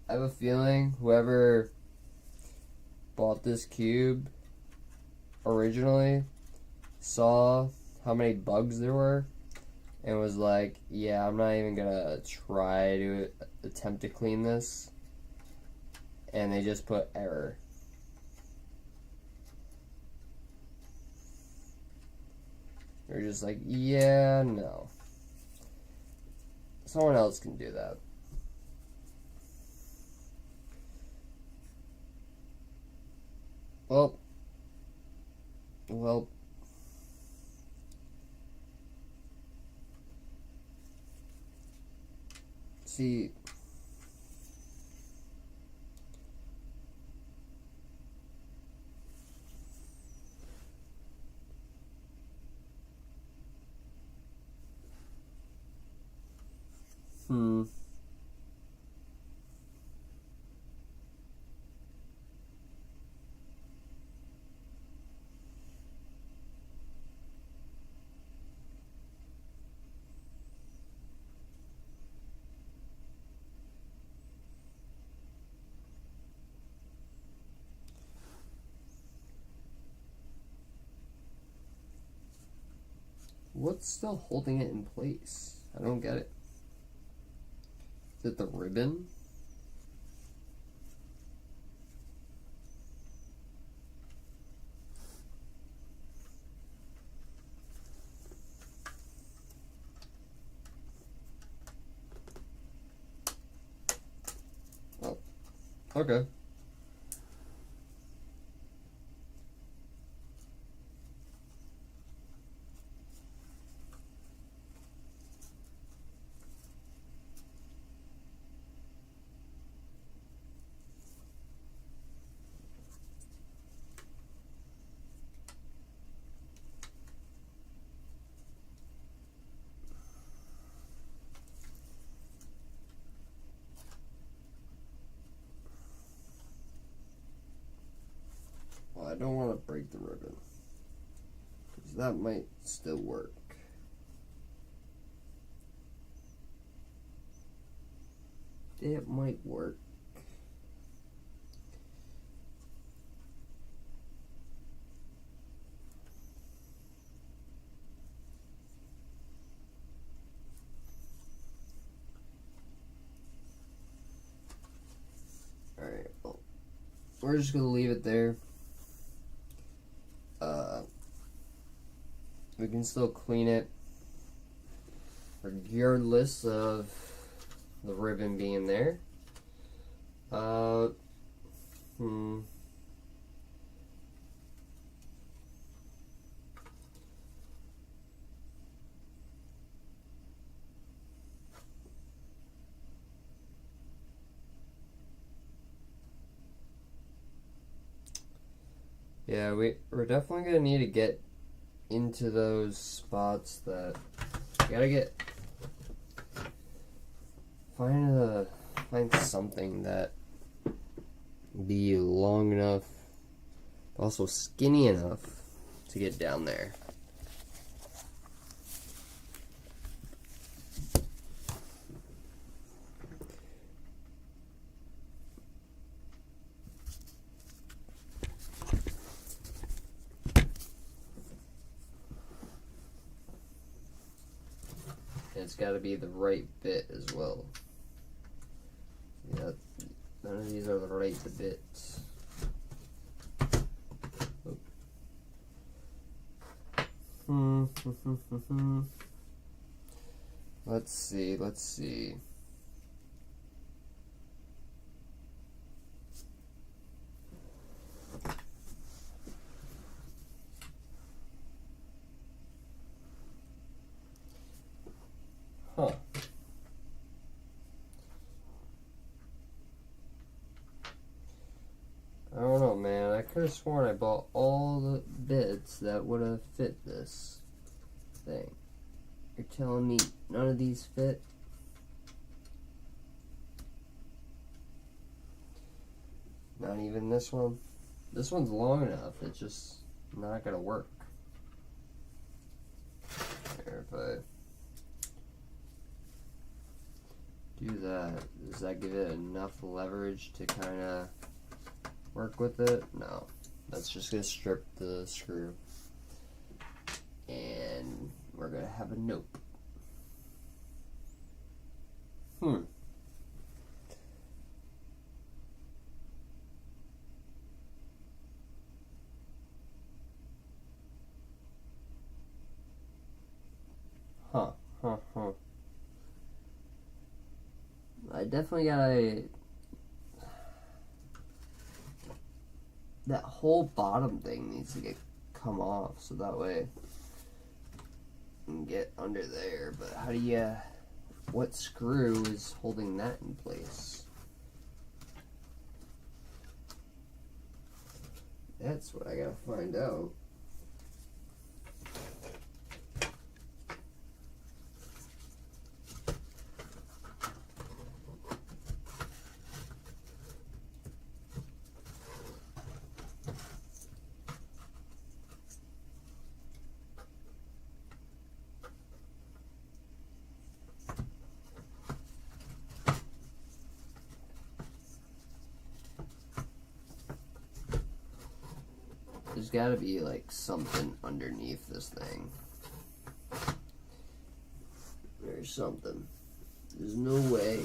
I have a feeling whoever bought this cube originally saw how many bugs there were and was like, yeah, I'm not even gonna try to attempt to clean this. And they just put error. They're just like, yeah, no. Someone else can do that. Well, see, what's still holding it in place? I don't get it. Is it the ribbon? Oh, okay. Well, I don't want to break the ribbon, because that might still work. It might work. we're just gonna leave it there. We can still clean it regardless of the ribbon being there. Yeah, we're definitely gonna need to get into those spots that you gotta get. Find something that be long enough, but also skinny enough to get down there. It's got to be the right bit as well. Yeah, none of these are the right bits. Let's see. Huh. I don't know, man. I could have sworn I bought all the bits that would have fit this thing. You're telling me none of these fit? Not even this one? This one's long enough. It's just not gonna work. Here, if I do that, does that give it enough leverage to kind of work with it? No. That's just going to strip the screw. And we're going to have a nope. Huh. I definitely gotta. That whole bottom thing needs to come off so that way I can get under there. But how do you? What screw is holding that in place? That's what I gotta find out. There's got to be like something underneath this thing. There's something. There's no way.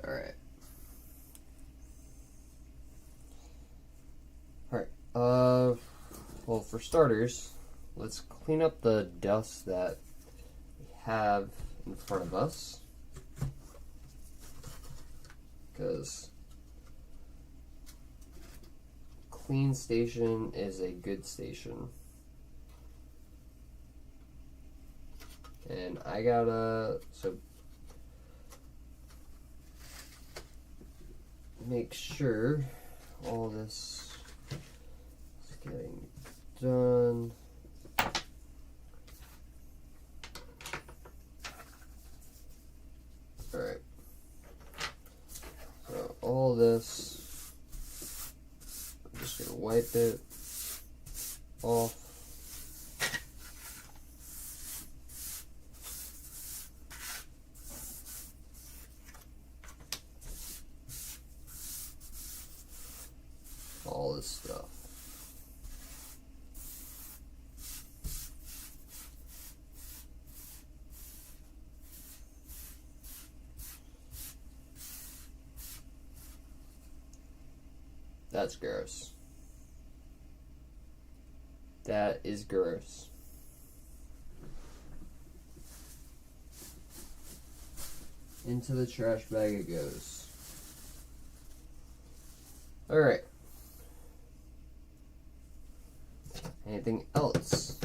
Alright. Alright. Well, for starters, let's clean up the dust that we have in front of us. Because clean station is a good station. And I gotta make sure all this is getting done. Alright. So all this, I'm just gonna wipe it off. All this stuff. That's gross. That is gross. Into the trash bag it goes. Alright. Anything else?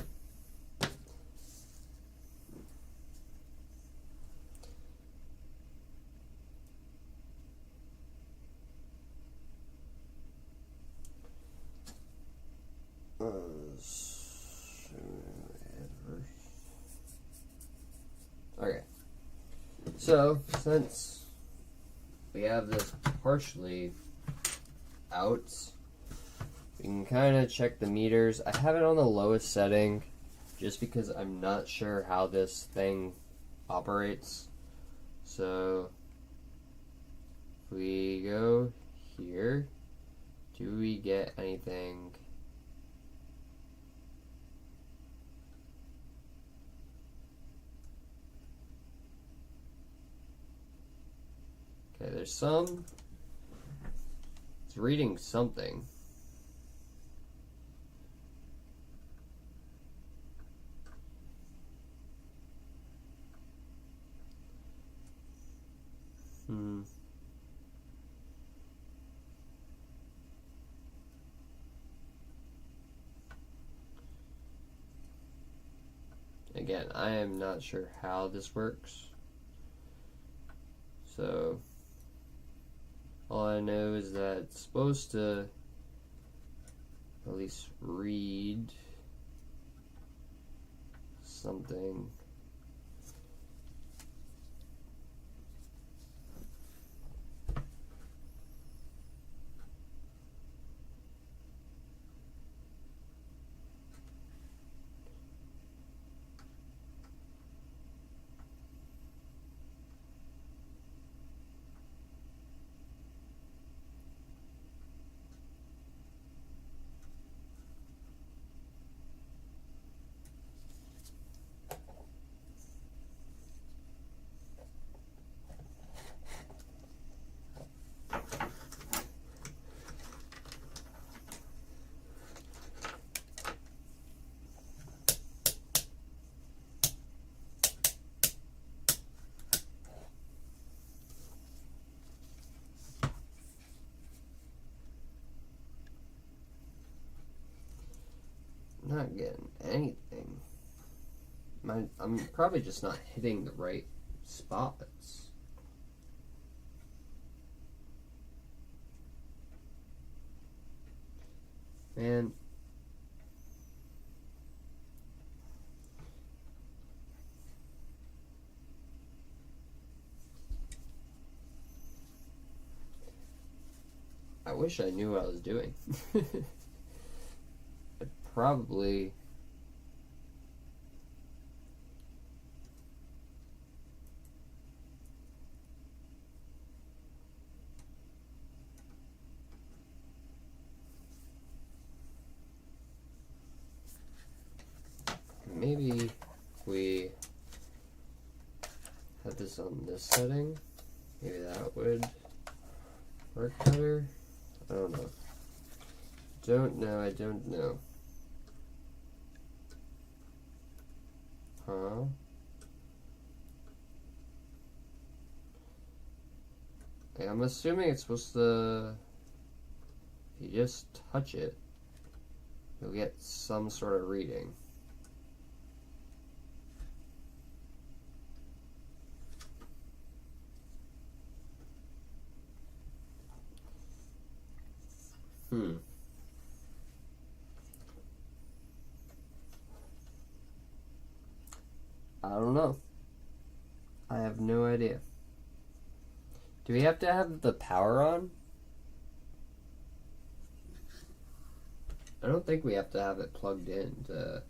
Okay. So, since we have this partially out, we can kind of check the meters. I have it on the lowest setting just because I'm not sure how this thing operates. So, if we go here, do we get anything? Okay, there's some. It's reading something. Again, I am not sure how this works. So, all I know is that it's supposed to at least read something. Not getting anything. I'm probably just not hitting the right spots. Man. I wish I knew what I was doing. Probably maybe we had this on this setting, maybe that would work better. I don't know. I don't know. Huh? Okay, I'm assuming it's supposed to, if you just touch it, you'll get some sort of reading. I don't know. I have no idea. Do we have to have the power on? I don't think we have to have it plugged in to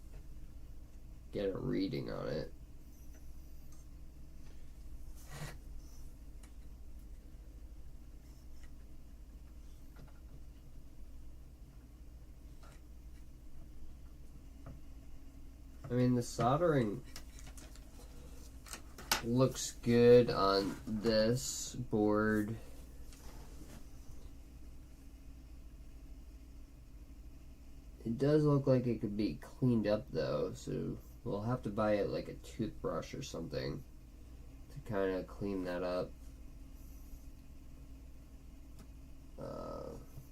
get a reading on it. I mean, the soldering looks good on this board. It does look like it could be cleaned up though, so we'll have to buy it like a toothbrush or something to kind of clean that up.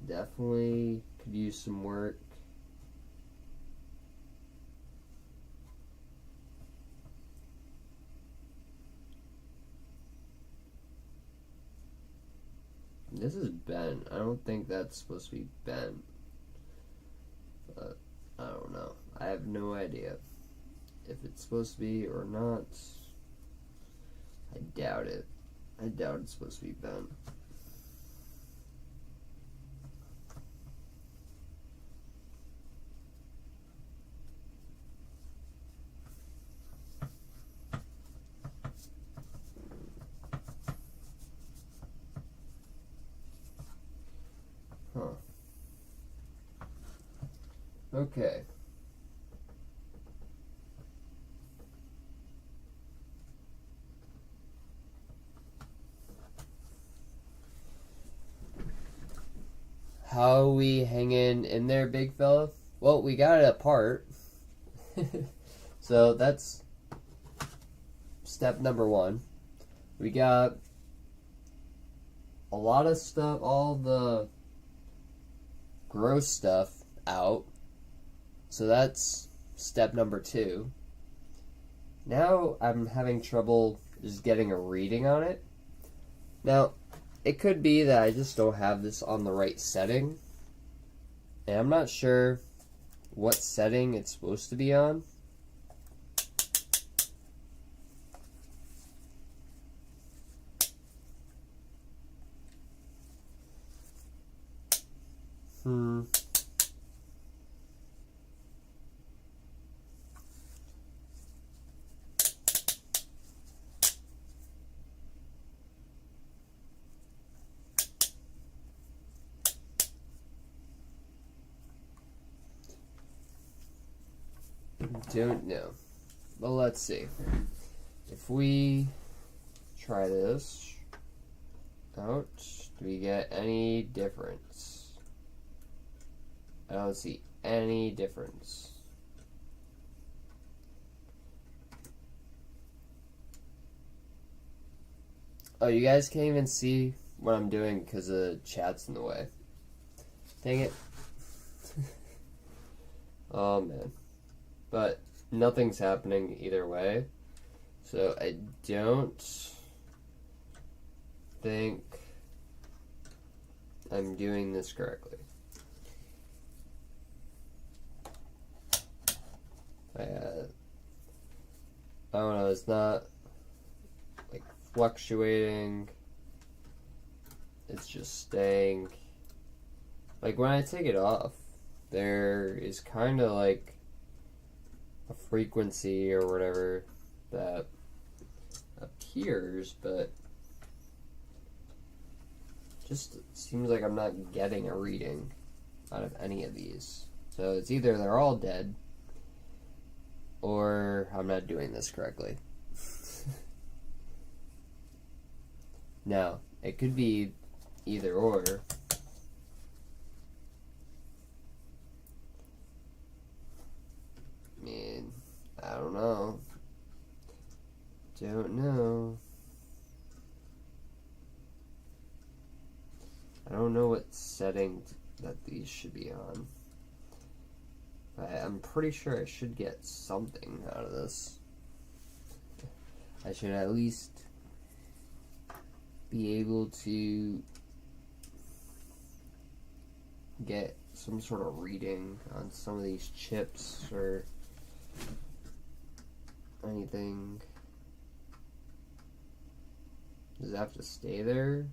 Definitely could use some work. This is bent. I don't think that's supposed to be bent. But I don't know. I have no idea if it's supposed to be or not. I doubt it. I doubt it's supposed to be bent. Huh. Okay. How are we hanging in there, big fella? Well, we got it apart. So that's step number one. We got a lot of stuff, all the gross stuff out. So that's step number two. Now I'm having trouble just getting a reading on it. Now, it could be that I just don't have this on the right setting. And I'm not sure what setting it's supposed to be on. Don't know. Well, let's see. If we try this out, do we get any difference? I don't see any difference. Oh, you guys can't even see what I'm doing because the chat's in the way. Dang it. Oh, man. But nothing's happening either way. So I don't think I'm doing this correctly. I don't know, it's not like fluctuating. It's just staying. Like when I take it off, there is kind of like a frequency or whatever that appears, but just seems like I'm not getting a reading out of any of these. So it's either they're all dead or I'm not doing this correctly. Now, it could be either or. I mean, I don't know. Don't know. I don't know what setting that these should be on. But I'm pretty sure I should get something out of this. I should at least be able to get some sort of reading on some of these chips or anything. Does it have to stay there?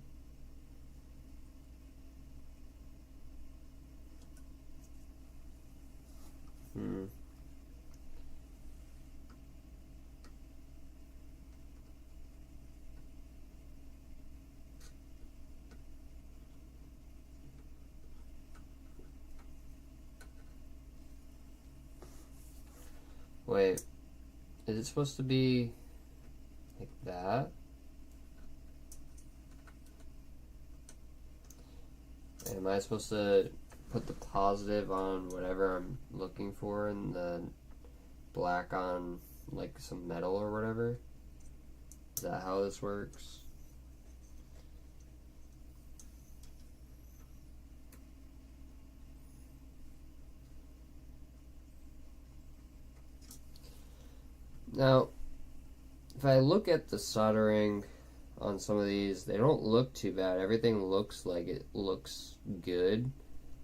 Wait, is it supposed to be like that? Am I supposed to put the positive on whatever I'm looking for and the black on like some metal or whatever. Is that how this works? Now, if I look at the soldering on some of these, they don't look too bad. Everything looks like it looks good,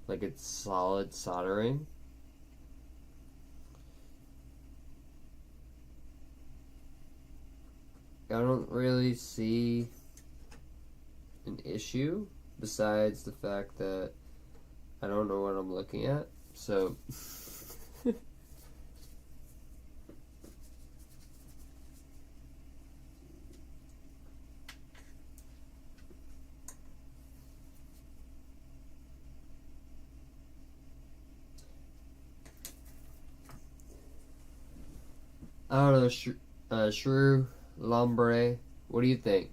like it's solid soldering. I don't really see an issue besides the fact that I don't know what I'm looking at. So I don't know, Shrew Lombre, what do you think?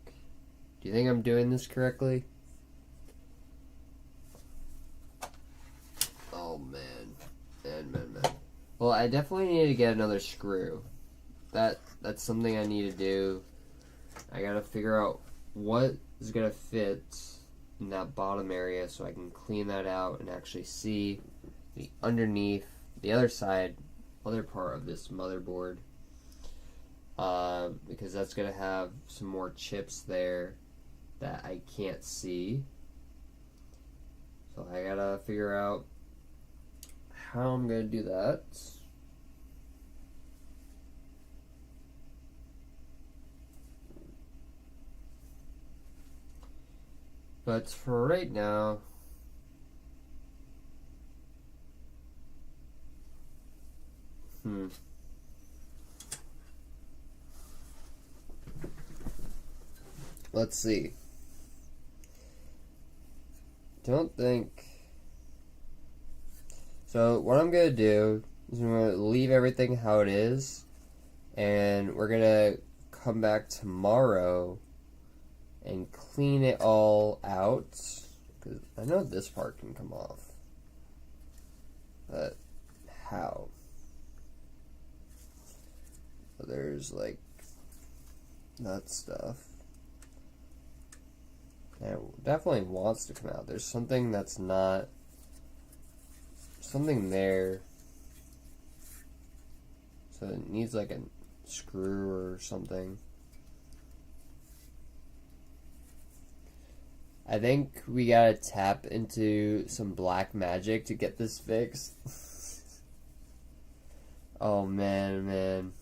Do you think I'm doing this correctly? Oh man. Man. Well, I definitely need to get another screw. That's something I need to do. I gotta figure out what is gonna fit in that bottom area so I can clean that out and actually see the underneath, the other side, other part of this motherboard. Because that's gonna have some more chips there that I can't see. So I gotta figure out how I'm gonna do that. But for right now, let's see. Don't think. So what I'm gonna do is I'm gonna leave everything how it is, and we're gonna come back tomorrow and clean it all out. Because I know this part can come off, but how? So there's like nut stuff. And it definitely wants to come out. There's something that's not. Something there. So it needs like a screw or something. I think we gotta tap into some black magic to get this fixed. Oh man.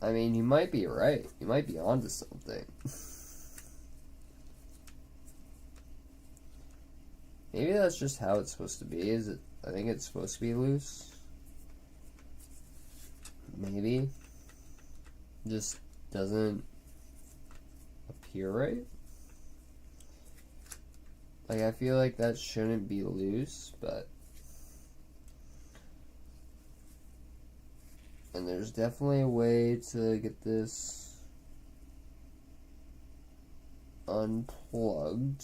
I mean, you might be right. You might be onto something. Maybe that's just how it's supposed to be. Is it? I think it's supposed to be loose. Maybe. Just doesn't appear right. Like, I feel like that shouldn't be loose, but... And there's definitely a way to get this unplugged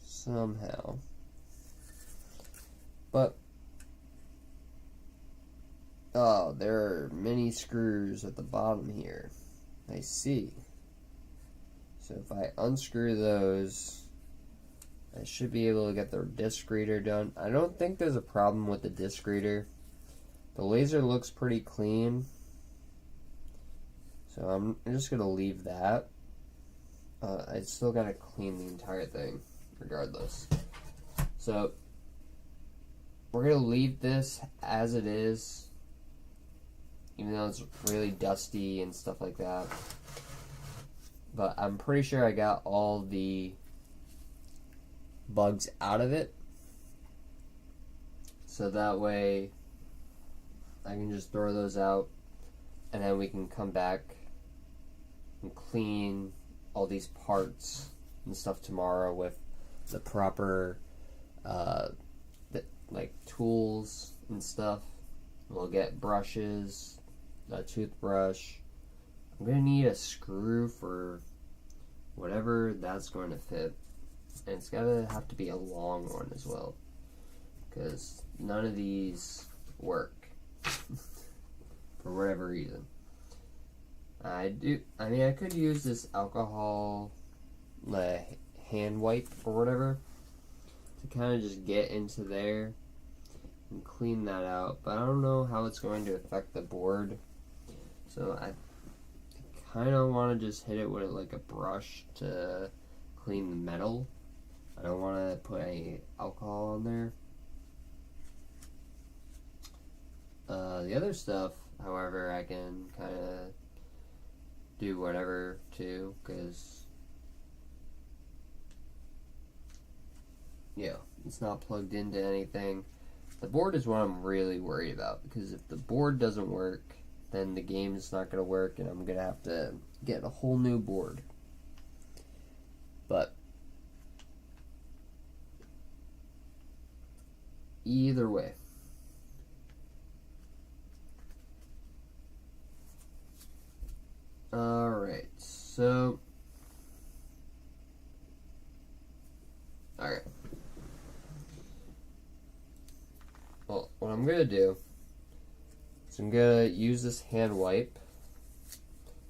somehow. But oh, there are many screws at the bottom here. I see. So if I unscrew those, I should be able to get the disc reader done. I don't think there's a problem with the disc reader. The laser looks pretty clean, so I'm just going to leave that. I still got to clean the entire thing, regardless. So, we're going to leave this as it is, even though it's really dusty and stuff like that. But I'm pretty sure I got all the bugs out of it, so that way I can just throw those out, and then we can come back and clean all these parts and stuff tomorrow with the proper like tools and stuff. We'll get brushes, a toothbrush. I'm gonna need a screw for whatever that's going to fit, and it's gotta have to be a long one as well, because none of these work for whatever reason. I could use this alcohol hand wipe or whatever to kind of just get into there and clean that out, but I don't know how it's going to affect the board, so I kind of want to just hit it with like a brush to clean the metal. I don't want to put any alcohol on there. The other stuff, however, I can kind of do whatever too, because yeah, it's not plugged into anything. The board is what I'm really worried about, because if the board doesn't work, then the game is not going to work, and I'm going to have to get a whole new board. But either way, alright, so alright, well, what I'm going to do is I'm going to use this hand wipe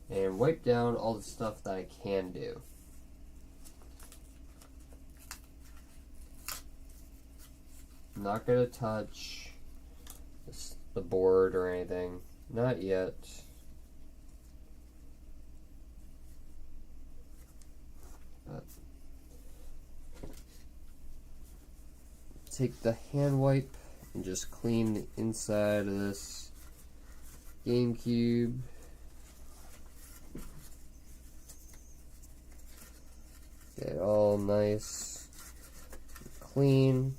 and wipe down all the stuff that I can do. I'm not going to touch the board or anything. Not yet. But take the hand wipe and just clean the inside of this Gamecube. Get it all nice and clean.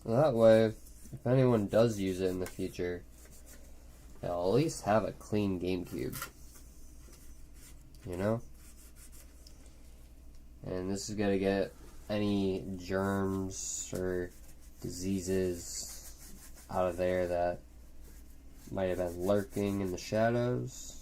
Well, that way, if anyone does use it in the future, they'll at least have a clean Gamecube. You know? And this is gonna get any germs or diseases out of there that might have been lurking in the shadows.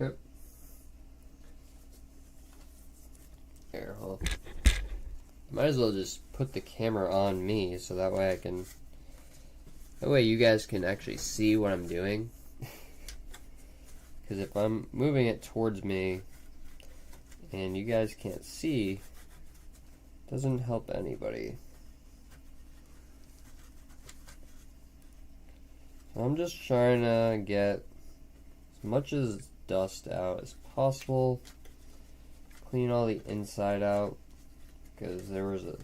Okay. Here, well, might as well just put the camera on me so that way that way you guys can actually see what I'm doing. Because if I'm moving it towards me and you guys can't see, it doesn't help anybody. So I'm just trying to get as much as dust out as possible, clean all the inside out, because there was a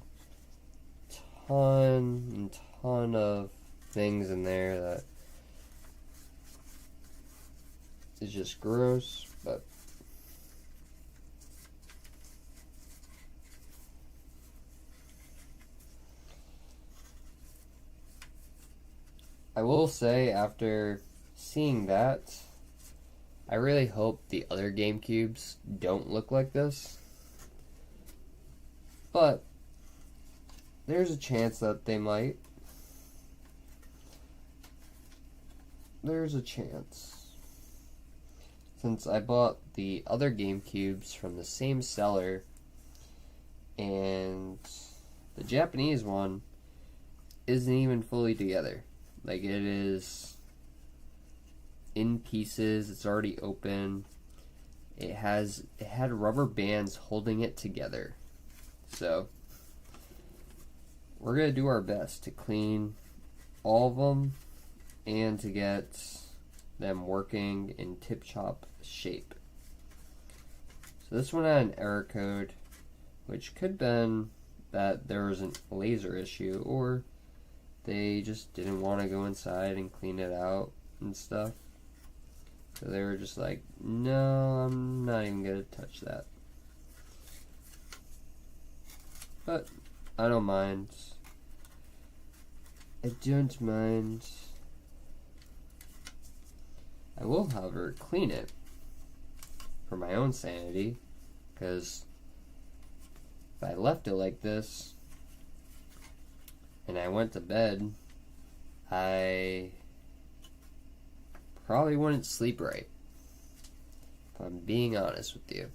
ton of things in there that is just gross. But I will say, after seeing that, I really hope the other Gamecubes don't look like this. But there's a chance that they might. There's a chance. Since I bought the other Gamecubes from the same seller, and the Japanese one isn't even fully together. Like, it is in pieces, it's already open. It had rubber bands holding it together. So we're gonna do our best to clean all of them and to get them working in tip-top shape. So this one had an error code, which could have been that there was a laser issue, or they just didn't want to go inside and clean it out. and stuff. So they were just like, no, I'm not even gonna touch that. But I don't mind. I don't mind. I will, however, clean it for my own sanity, because if I left it like this and I went to bed, I probably wouldn't sleep right, if I'm being honest with you.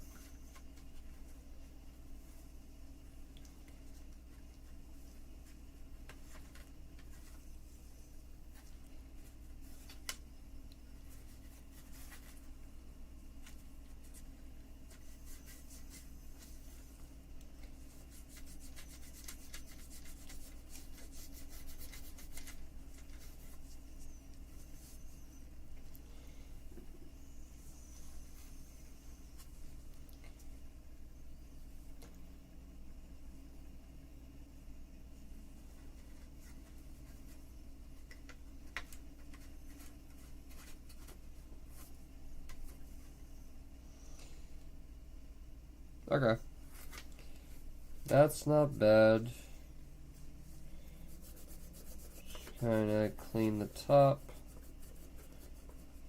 Okay. That's not bad. Just kind of clean the top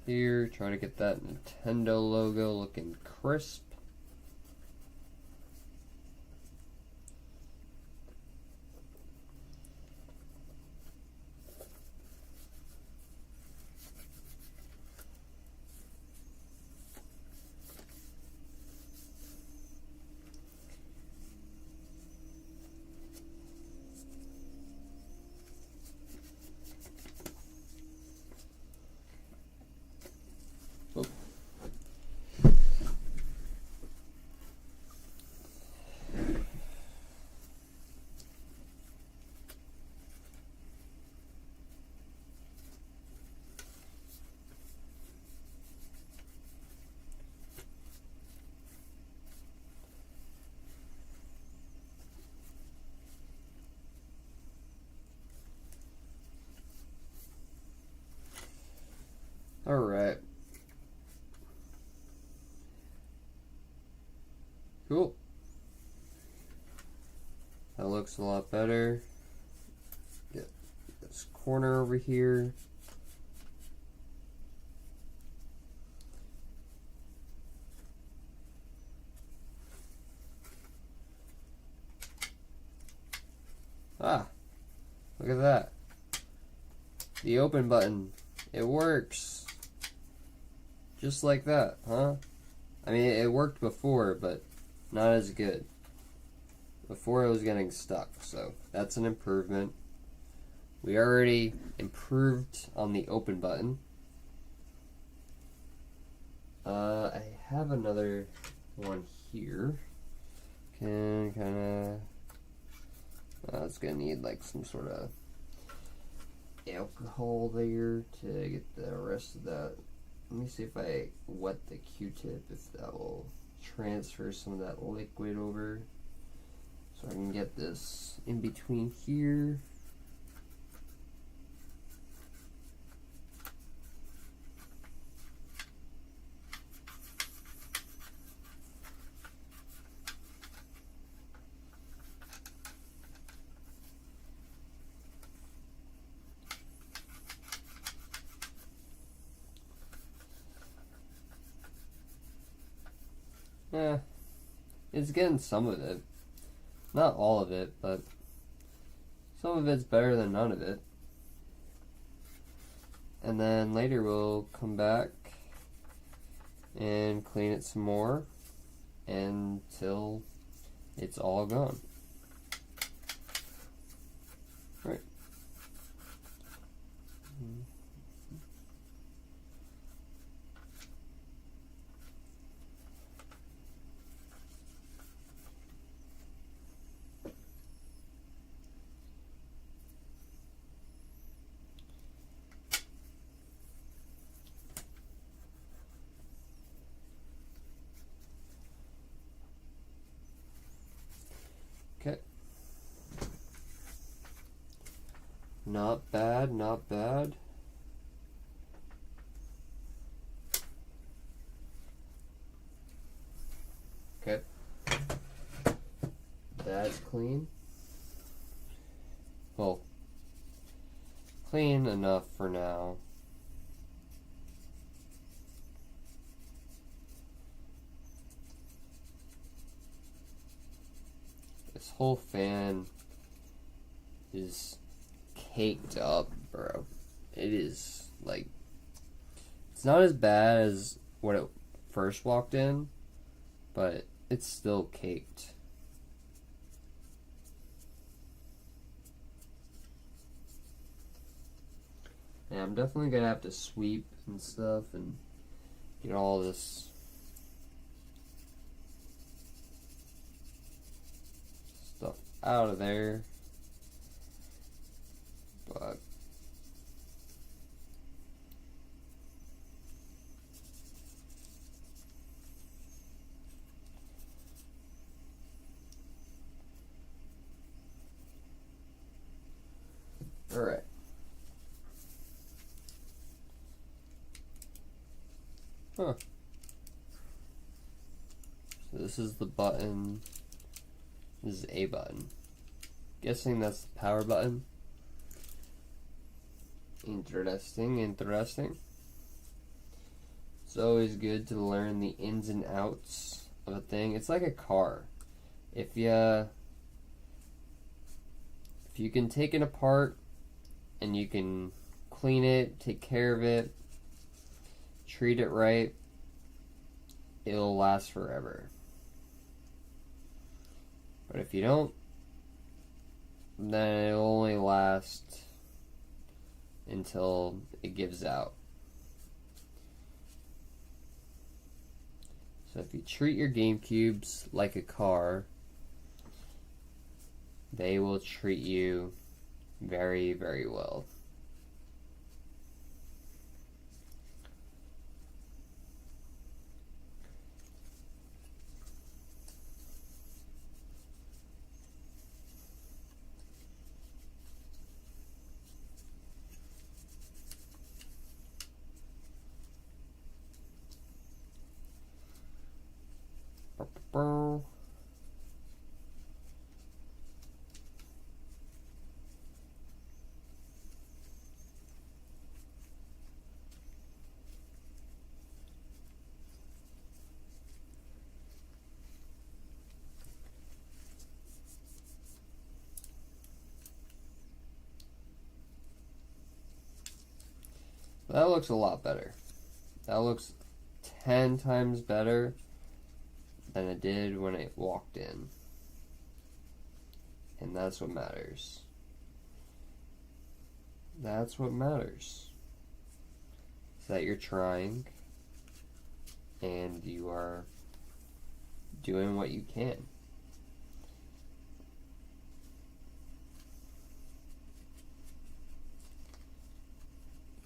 here. Try to get that Nintendo logo looking crisp. Alright. Cool. That looks a lot better. Get this corner over here. Ah, look at that. The open button. It works. Just like that, huh? I mean, it worked before, but not as good. Before it was getting stuck, so that's an improvement. We already improved on the open button. I have another one here. Can kind of... it's gonna need like some sort of alcohol there to get the rest of that. Let me see if I wet the Q-tip, if that will transfer some of that liquid over. So I can get this in between here. Yeah, it's getting some of it. Not all of it, but some of it's better than none of it. And then later we'll come back and clean it some more until it's all gone. Right. Okay. Not bad, not bad. clean. Well, clean enough for now. This whole fan is caked up, bro. It is, like, it's not as bad as when it first walked in, but it's still caked. Yeah, I'm definitely gonna have to sweep and stuff and get all this stuff out of there. But alright. Huh. So this is the button. This is a button. Guessing that's the power button. Interesting, interesting. It's always good to learn the ins and outs of a thing. It's like a car. If you can take it apart and you can clean it, take care of it, treat it right, it'll last forever. But if you don't, then it'll only last until it gives out. So if you treat your GameCubes like a car, they will treat you very, very well. That looks a lot better. That looks 10 times better than it did when it walked in. And that's what matters. That's what matters. Is that you're trying and you are doing what you can.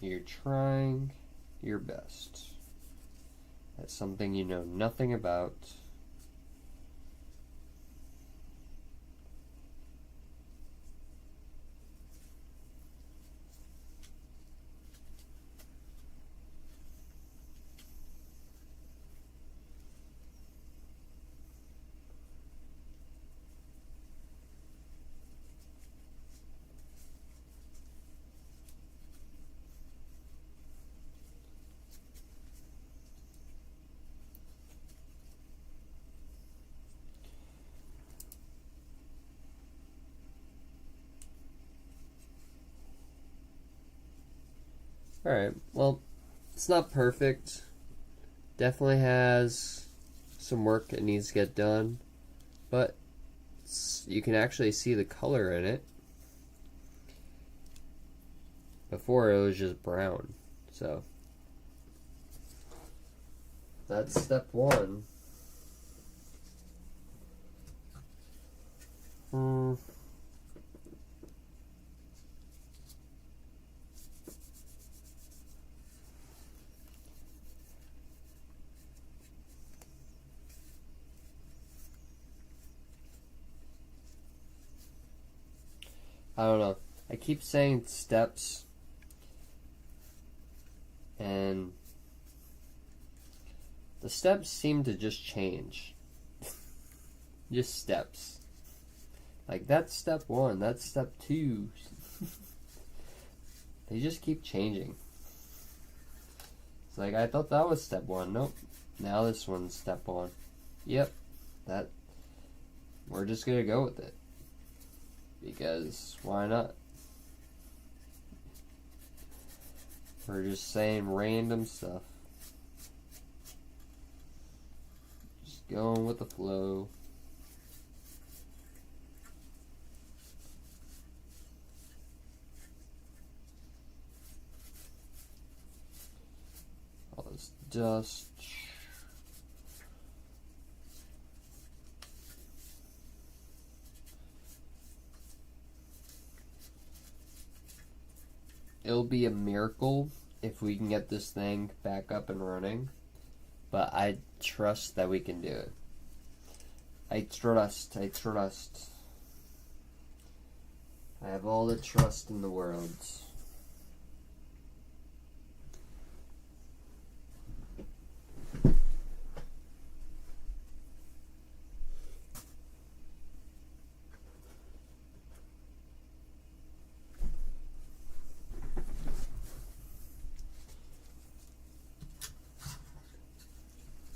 You're trying your best. That's something you know nothing about. Alright, well, it's not perfect. Definitely has some work that needs to get done, but you can actually see the color in it. Before it was just brown, so that's step one. I don't know. I keep saying steps, and the steps seem to just change. Just steps. Like, that's step 1, that's step 2. They just keep changing. It's like, I thought that was step 1. Nope. Now this one's step 1. Yep. That. We're just gonna go with it. Because, why not? We're just saying random stuff. Just going with the flow. All this dust. It'll be a miracle if we can get this thing back up and running, but I trust that we can do it. I trust. I have all the trust in the world.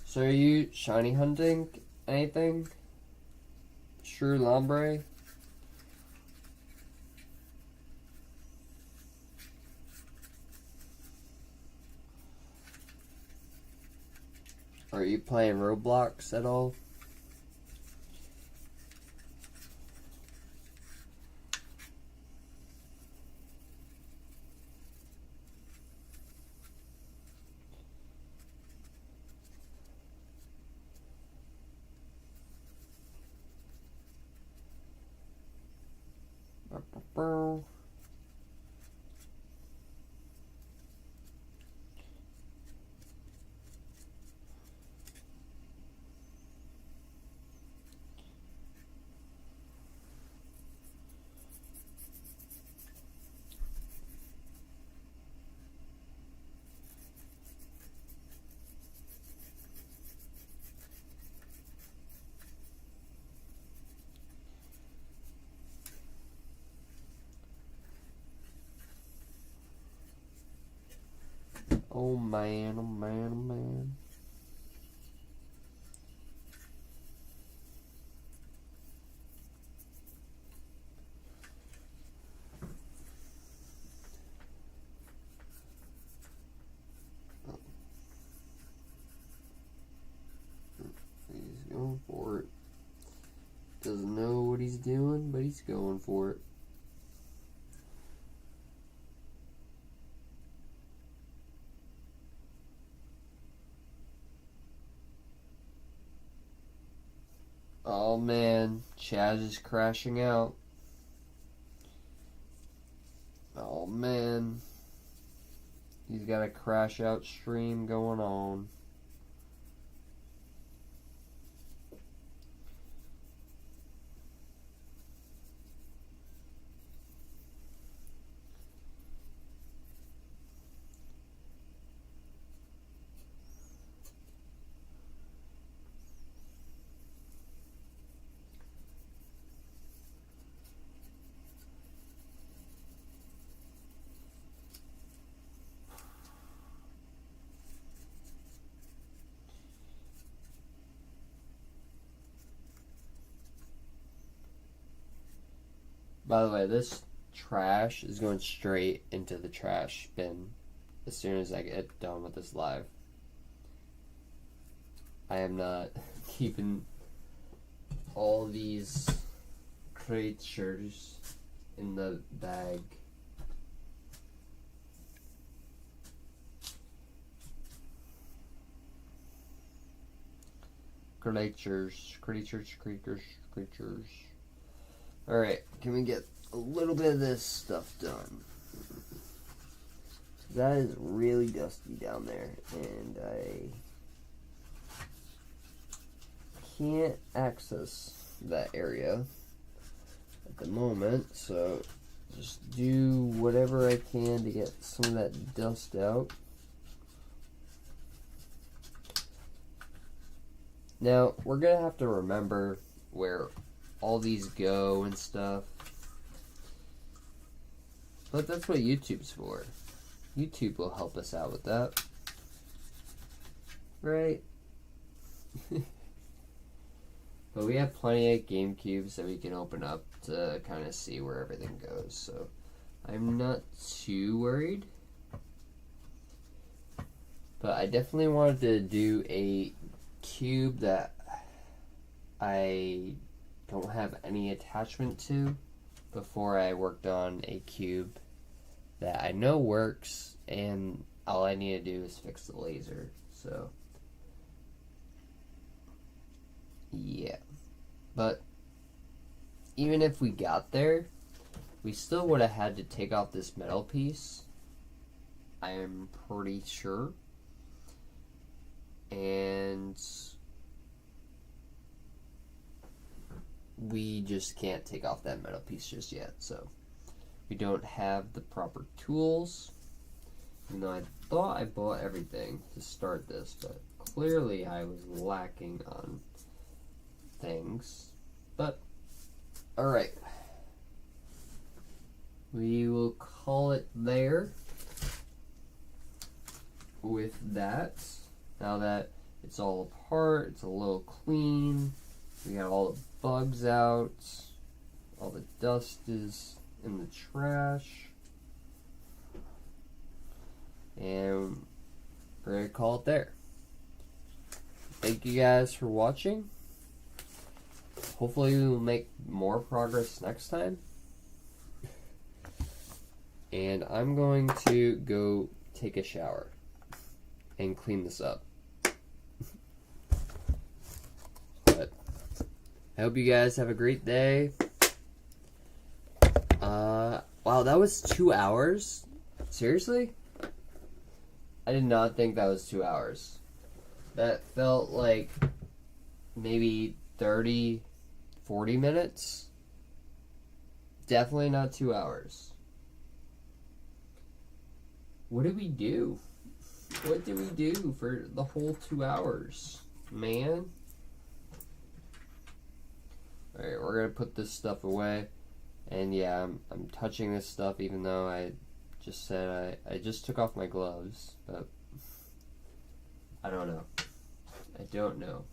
So are you shiny hunting anything? True Lombre? Are you playing Roblox at all? Oh man, oh man, oh man. He's going for it. Doesn't know what he's doing, but he's going for it. Oh man, Chaz is crashing out. Oh man. He's got a crash out stream going on. By the way, this trash is going straight into the trash bin as soon as I get done with this live. I am not keeping all these creatures in the bag. Creatures. Alright, can we get a little bit of this stuff done? That is really dusty down there, and I can't access that area at the moment, so just do whatever I can to get some of that dust out. Now, we're going to have to remember where all these go and stuff. But that's what YouTube's for. YouTube will help us out with that. Right? But we have plenty of GameCubes that we can open up to kind of see where everything goes. So I'm not too worried. But I definitely wanted to do a cube that I don't have any attachment to before I worked on a cube that I know works, and all I need to do is fix the laser. So yeah, but even if we got there, we still would have had to take off this metal piece, I am pretty sure, and we just can't take off that metal piece just yet. So we don't have the proper tools, even though I thought I bought everything to start this, but clearly I was lacking on things. But alright, we will call it there with that. Now that it's all apart, it's a little clean, we got all the bugs out, all the dust is in the trash, and we're gonna call it there. Thank you guys for watching. Hopefully we will make more progress next time. And I'm going to go take a shower and clean this up. But I hope you guys have a great day. Wow, that was 2 hours? Seriously? I did not think that was 2 hours. That felt like maybe 30, 40 minutes. Definitely not 2 hours. What did we do? What did we do for the whole 2 hours, man? Alright, we're gonna put this stuff away. And yeah, I'm touching this stuff even though I just said I just took off my gloves, but I don't know. I don't know.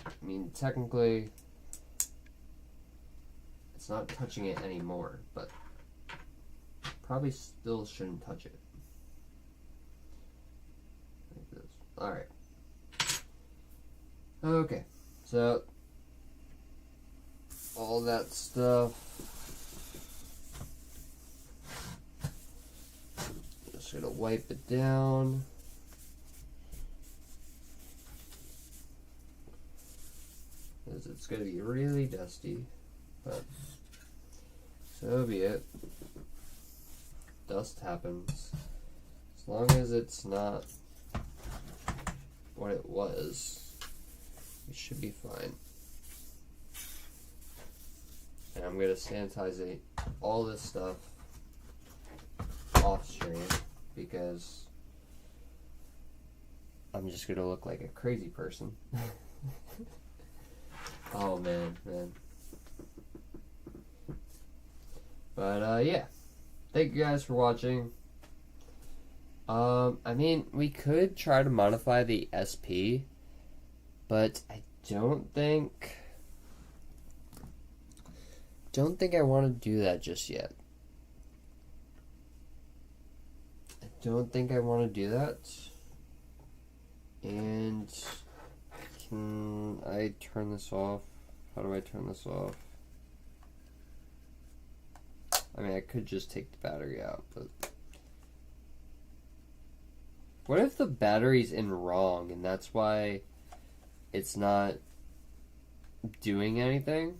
I mean, technically, it's not touching it anymore, but probably still shouldn't touch it. Like this. Alright. Okay. So, all that stuff. Just gonna wipe it down. Because it's gonna be really dusty. But, so be it. Dust happens. As long as it's not what it was, we should be fine. And I'm gonna sanitize all this stuff off stream because I'm just gonna look like a crazy person. Oh man. But yeah, thank you guys for watching. I mean, we could try to modify the SP, but I don't think I want to do that just yet. I don't think I want to do that. And can I turn this off? How do I turn this off? I mean, I could just take the battery out, but what if the battery's in wrong and that's why it's not doing anything?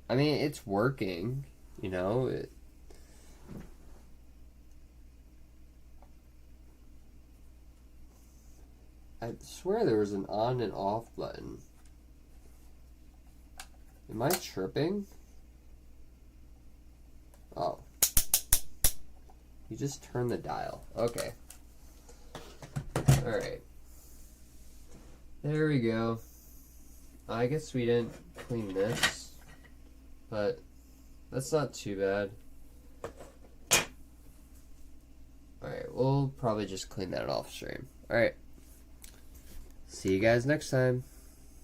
I mean, it's working, you know. I swear there was an on and off button. Am I tripping? Oh. You just turn the dial. Okay. Alright. There we go. I guess we didn't clean this, but that's not too bad. Alright, we'll probably just clean that off stream. Alright. See you guys next time.